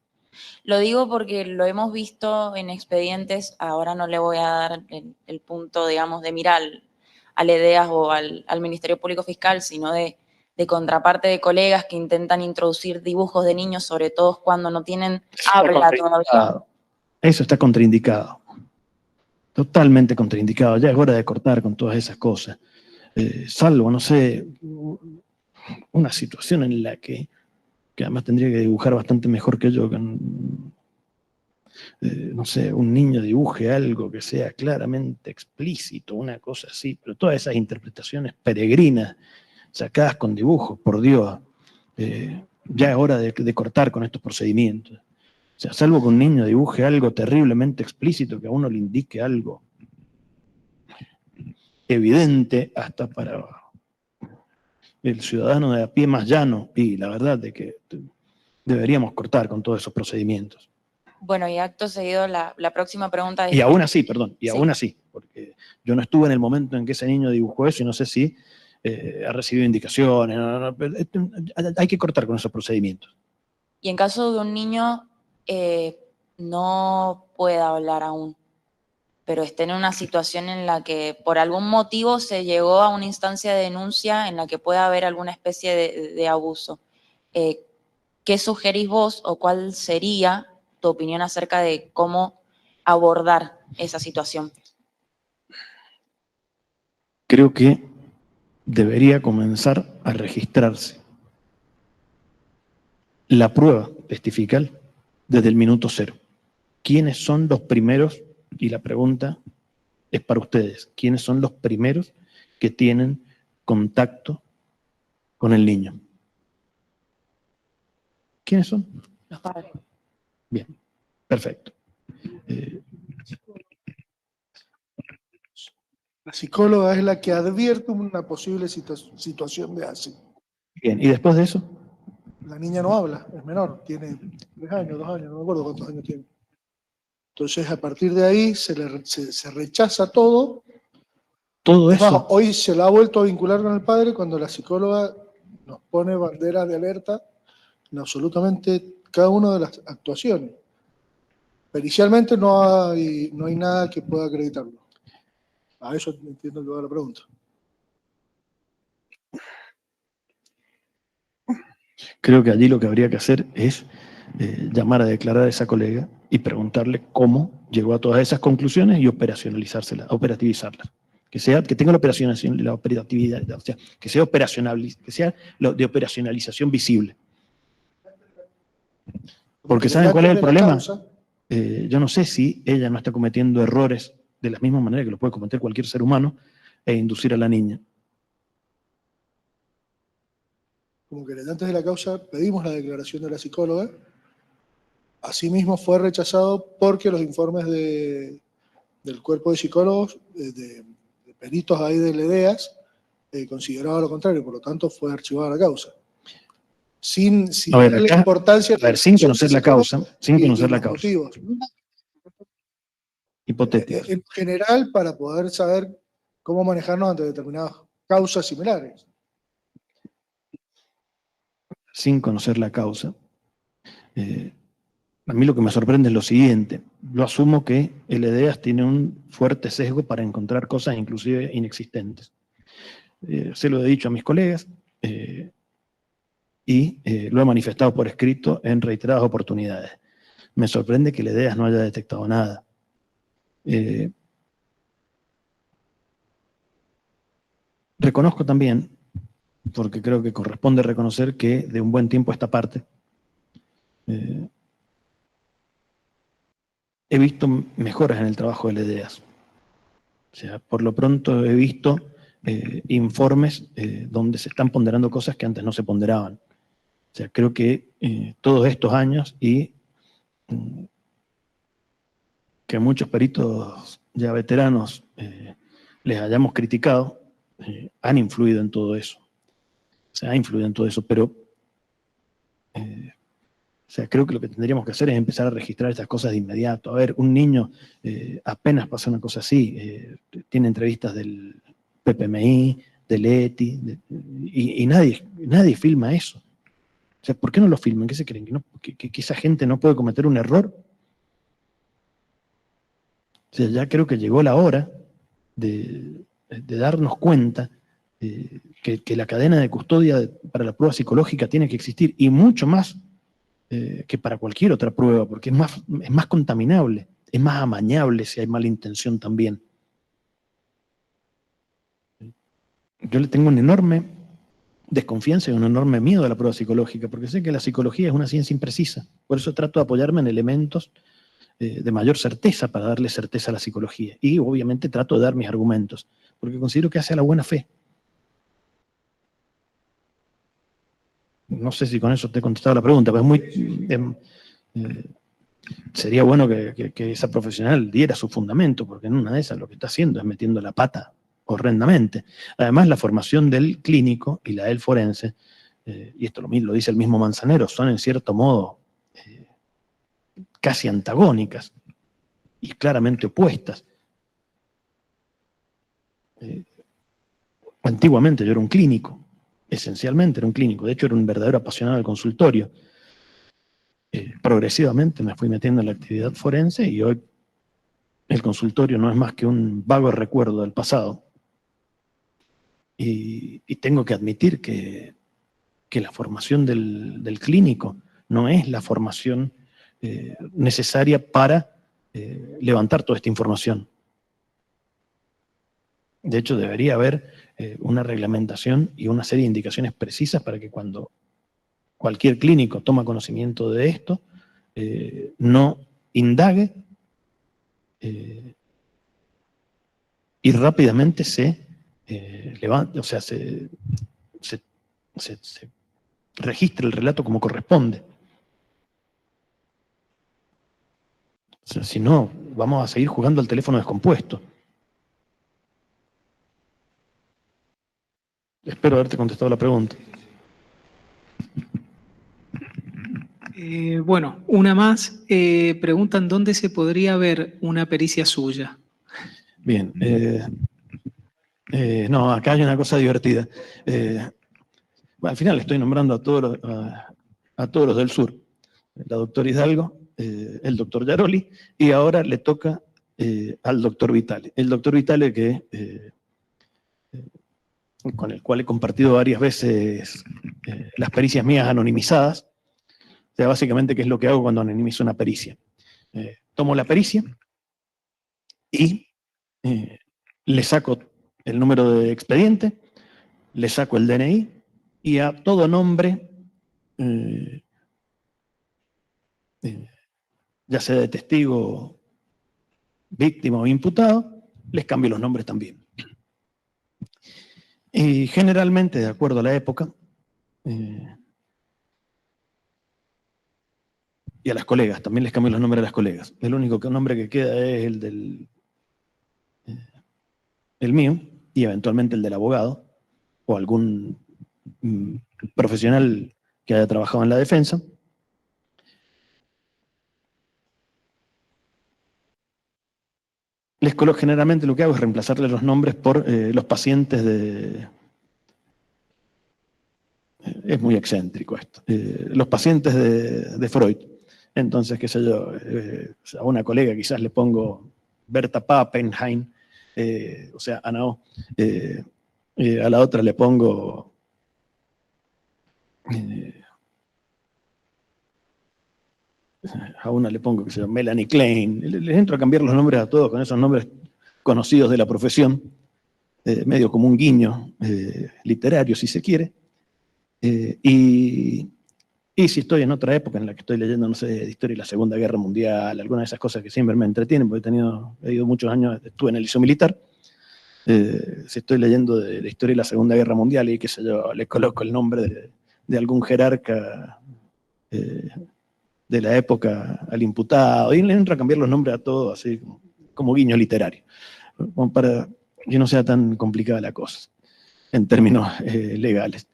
Lo digo porque lo hemos visto en expedientes, ahora no le voy a dar el punto, digamos, de mirar al EDEAS o al Ministerio Público Fiscal, sino de contraparte de colegas que intentan introducir dibujos de niños, sobre todo cuando no tienen habla todavía. Eso está contraindicado. Totalmente contraindicado. Ya es hora de cortar con todas esas cosas. Salvo, no sé, una situación en la que además tendría que dibujar bastante mejor que yo, no sé, un niño dibuje algo que sea claramente explícito, una cosa así, pero todas esas interpretaciones peregrinas, sacadas con dibujos, por Dios, ya es hora de cortar con estos procedimientos. O sea, salvo que un niño dibuje algo terriblemente explícito, que a uno le indique algo evidente hasta para el ciudadano de a pie más llano, y la verdad de que deberíamos cortar con todos esos procedimientos. Bueno, y acto seguido, la próxima pregunta es... Y aún así, perdón, Sí. aún así, porque yo no estuve en el momento en que ese niño dibujó eso y no sé si ha recibido indicaciones, hay que cortar con esos procedimientos. Y en caso de un niño no pueda hablar aún, pero esté en una situación en la que por algún motivo se llegó a una instancia de denuncia en la que pueda haber alguna especie de abuso, ¿qué sugerís vos o cuál sería tu opinión acerca de cómo abordar esa situación? Creo que debería comenzar a registrarse la prueba testifical desde el minuto cero. ¿Quiénes son los primeros? Y la pregunta es para ustedes. ¿Quiénes son los primeros que tienen contacto con el niño? ¿Quiénes son? Los padres. Bien, perfecto. La psicóloga es la que advierte una posible situación de así. Bien, ¿y después de eso? La niña no habla, es menor, tiene 3 años, 2 años, no me acuerdo cuántos años tiene. Entonces, a partir de ahí se rechaza todo. Todo Es más, eso, hoy se la ha vuelto a vincular con el padre cuando la psicóloga nos pone banderas de alerta en absolutamente cada una de las actuaciones. Pericialmente no hay nada que pueda acreditarlo. A eso entiendo que va la pregunta. creo que allí lo que habría que hacer es llamar a declarar a esa colega y preguntarle cómo llegó a todas esas conclusiones y operativizarlas. Que tenga la operatividad, o sea, que sea de operacionalización visible. Porque ¿saben cuál es el problema? Yo no sé si ella no está cometiendo errores de la misma manera que lo puede cometer cualquier ser humano e inducir a la niña. Como querelantes de la causa pedimos la declaración de la psicóloga. Asimismo fue rechazado porque los informes del cuerpo de psicólogos, de peritos ahí del EDEAS, consideraban lo contrario, por lo tanto fue archivada la causa. Sin A ver, darle acá, importancia a la sin conocer la causa, y los motivos. hipotéticos. En general, para poder saber cómo manejarnos ante determinadas causas similares. Sin conocer la causa. A mí lo que me sorprende es lo siguiente. Yo asumo que el EDEAS tiene un fuerte sesgo para encontrar cosas inclusive inexistentes. Se lo he dicho a mis colegas y lo he manifestado por escrito en reiteradas oportunidades. Me sorprende que el EDEAS no haya detectado nada. Reconozco también, porque creo que corresponde reconocer que de un buen tiempo a esta parte he visto mejoras en el trabajo del EDEAS. O sea, por lo pronto he visto informes donde se están ponderando cosas que antes no se ponderaban. O sea, creo que todos estos años y que muchos peritos ya veteranos les hayamos criticado, han influido en todo eso. O sea, ha influido en todo eso, pero o sea, creo que lo que tendríamos que hacer es empezar a registrar estas cosas de inmediato. A ver, un niño apenas pasa una cosa así, tiene entrevistas del PPMI, del ETI, y nadie filma eso. O sea, ¿por qué no lo filman? ¿Qué se creen? ¿Que esa gente no puede cometer un error? O sea, ya creo que llegó la hora de darnos cuenta que la cadena de custodia para la prueba psicológica tiene que existir, y mucho más que para cualquier otra prueba, porque es más contaminable, es más amañable si hay mala intención también. Yo le tengo una enorme desconfianza y un enorme miedo a la prueba psicológica, porque sé que la psicología es una ciencia imprecisa. Por eso trato de apoyarme en elementos de mayor certeza para darle certeza a la psicología. Y obviamente trato de dar mis argumentos, porque considero que hace a la buena fe. No sé si con eso te he contestado la pregunta, pero es muy... sería bueno que esa profesional diera su fundamento, porque en una de esas lo que está haciendo es metiendo la pata horrendamente. Además, la formación del clínico y la del forense, y esto lo dice el mismo Manzanero, son en cierto modo casi antagónicas y claramente opuestas. Antiguamente yo era un clínico, esencialmente era un clínico, de hecho era un verdadero apasionado del consultorio. Progresivamente me fui metiendo en la actividad forense y hoy el consultorio no es más que un vago recuerdo del pasado. Y tengo que admitir que la formación del clínico no es la formación necesaria para levantar toda esta información. De hecho, debería haber una reglamentación y una serie de indicaciones precisas para que cuando cualquier clínico toma conocimiento de esto, no indague y rápidamente se levante, o sea, se registre el relato como corresponde. O sea, si no, vamos a seguir jugando al teléfono descompuesto. Espero haberte contestado la pregunta. Bueno, una más. Preguntan dónde se podría ver una pericia suya. Bien. No, acá hay una cosa divertida. Bueno, al final estoy nombrando a todos los del sur. La doctora Hidalgo, el doctor Yaroli, y ahora le toca al doctor Vitale. El doctor Vitale con el cual he compartido varias veces las pericias mías anonimizadas. O sea, básicamente, ¿qué es lo que hago cuando anonimizo una pericia? Tomo la pericia y le saco el número de expediente, le saco el DNI y a todo nombre, ya sea de testigo, víctima o imputado, les cambio los nombres también. Y generalmente, de acuerdo a la época, y a las colegas, también les cambio los nombres a las colegas. El único nombre que queda es el mío, y eventualmente el del abogado, o algún profesional que haya trabajado en la defensa. Les coloco, generalmente lo que hago es reemplazarle los nombres por los pacientes de... Es muy excéntrico esto. Los pacientes de Freud. Entonces, qué sé yo, a una colega quizás le pongo Berta Pappenheim, o sea, Ana O. A la otra le pongo... a una le pongo, qué sé yo, Melanie Klein. Les entro a cambiar los nombres a todos con esos nombres conocidos de la profesión, medio como un guiño literario, si se quiere. Y si estoy en otra época en la que estoy leyendo, no sé, de historia de la Segunda Guerra Mundial, alguna de esas cosas que siempre me entretienen, porque he ido muchos años, estuve en el liceo militar, si estoy leyendo de la historia de la Segunda Guerra Mundial y qué sé yo, le coloco el nombre de algún jerarca de la época al imputado, y le entro a cambiar los nombres a todos, así como guiño literario, como para que no sea tan complicada la cosa, en términos legales.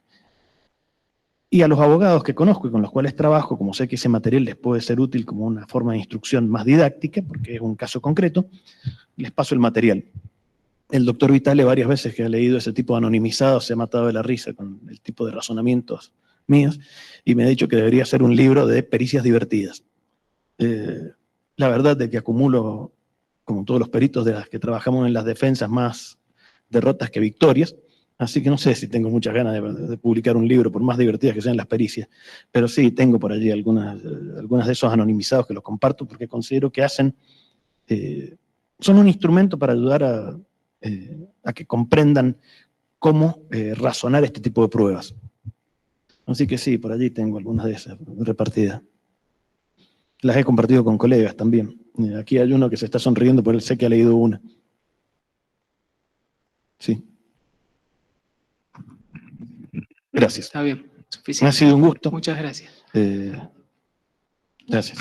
Y a los abogados que conozco y con los cuales trabajo, como sé que ese material les puede ser útil como una forma de instrucción más didáctica, porque es un caso concreto, les paso el material. El doctor Vitale varias veces que ha leído ese tipo de anonimizados se ha matado de la risa con el tipo de razonamientos míos y me ha dicho que debería ser un libro de pericias divertidas. La verdad es que acumulo, como todos los peritos de las que trabajamos en las defensas, más derrotas que victorias. Así que no sé si tengo muchas ganas de publicar un libro, por más divertidas que sean las pericias, pero sí tengo por allí algunas de esos anonimizados que los comparto porque considero que son un instrumento para ayudar a que comprendan cómo razonar este tipo de pruebas. Así que sí, por allí tengo algunas de esas repartidas. Las he compartido con colegas también. Aquí hay uno que se está sonriendo porque sé que ha leído una. Sí. Gracias. Está bien, suficiente. Me ha sido un gusto. Muchas gracias. Gracias.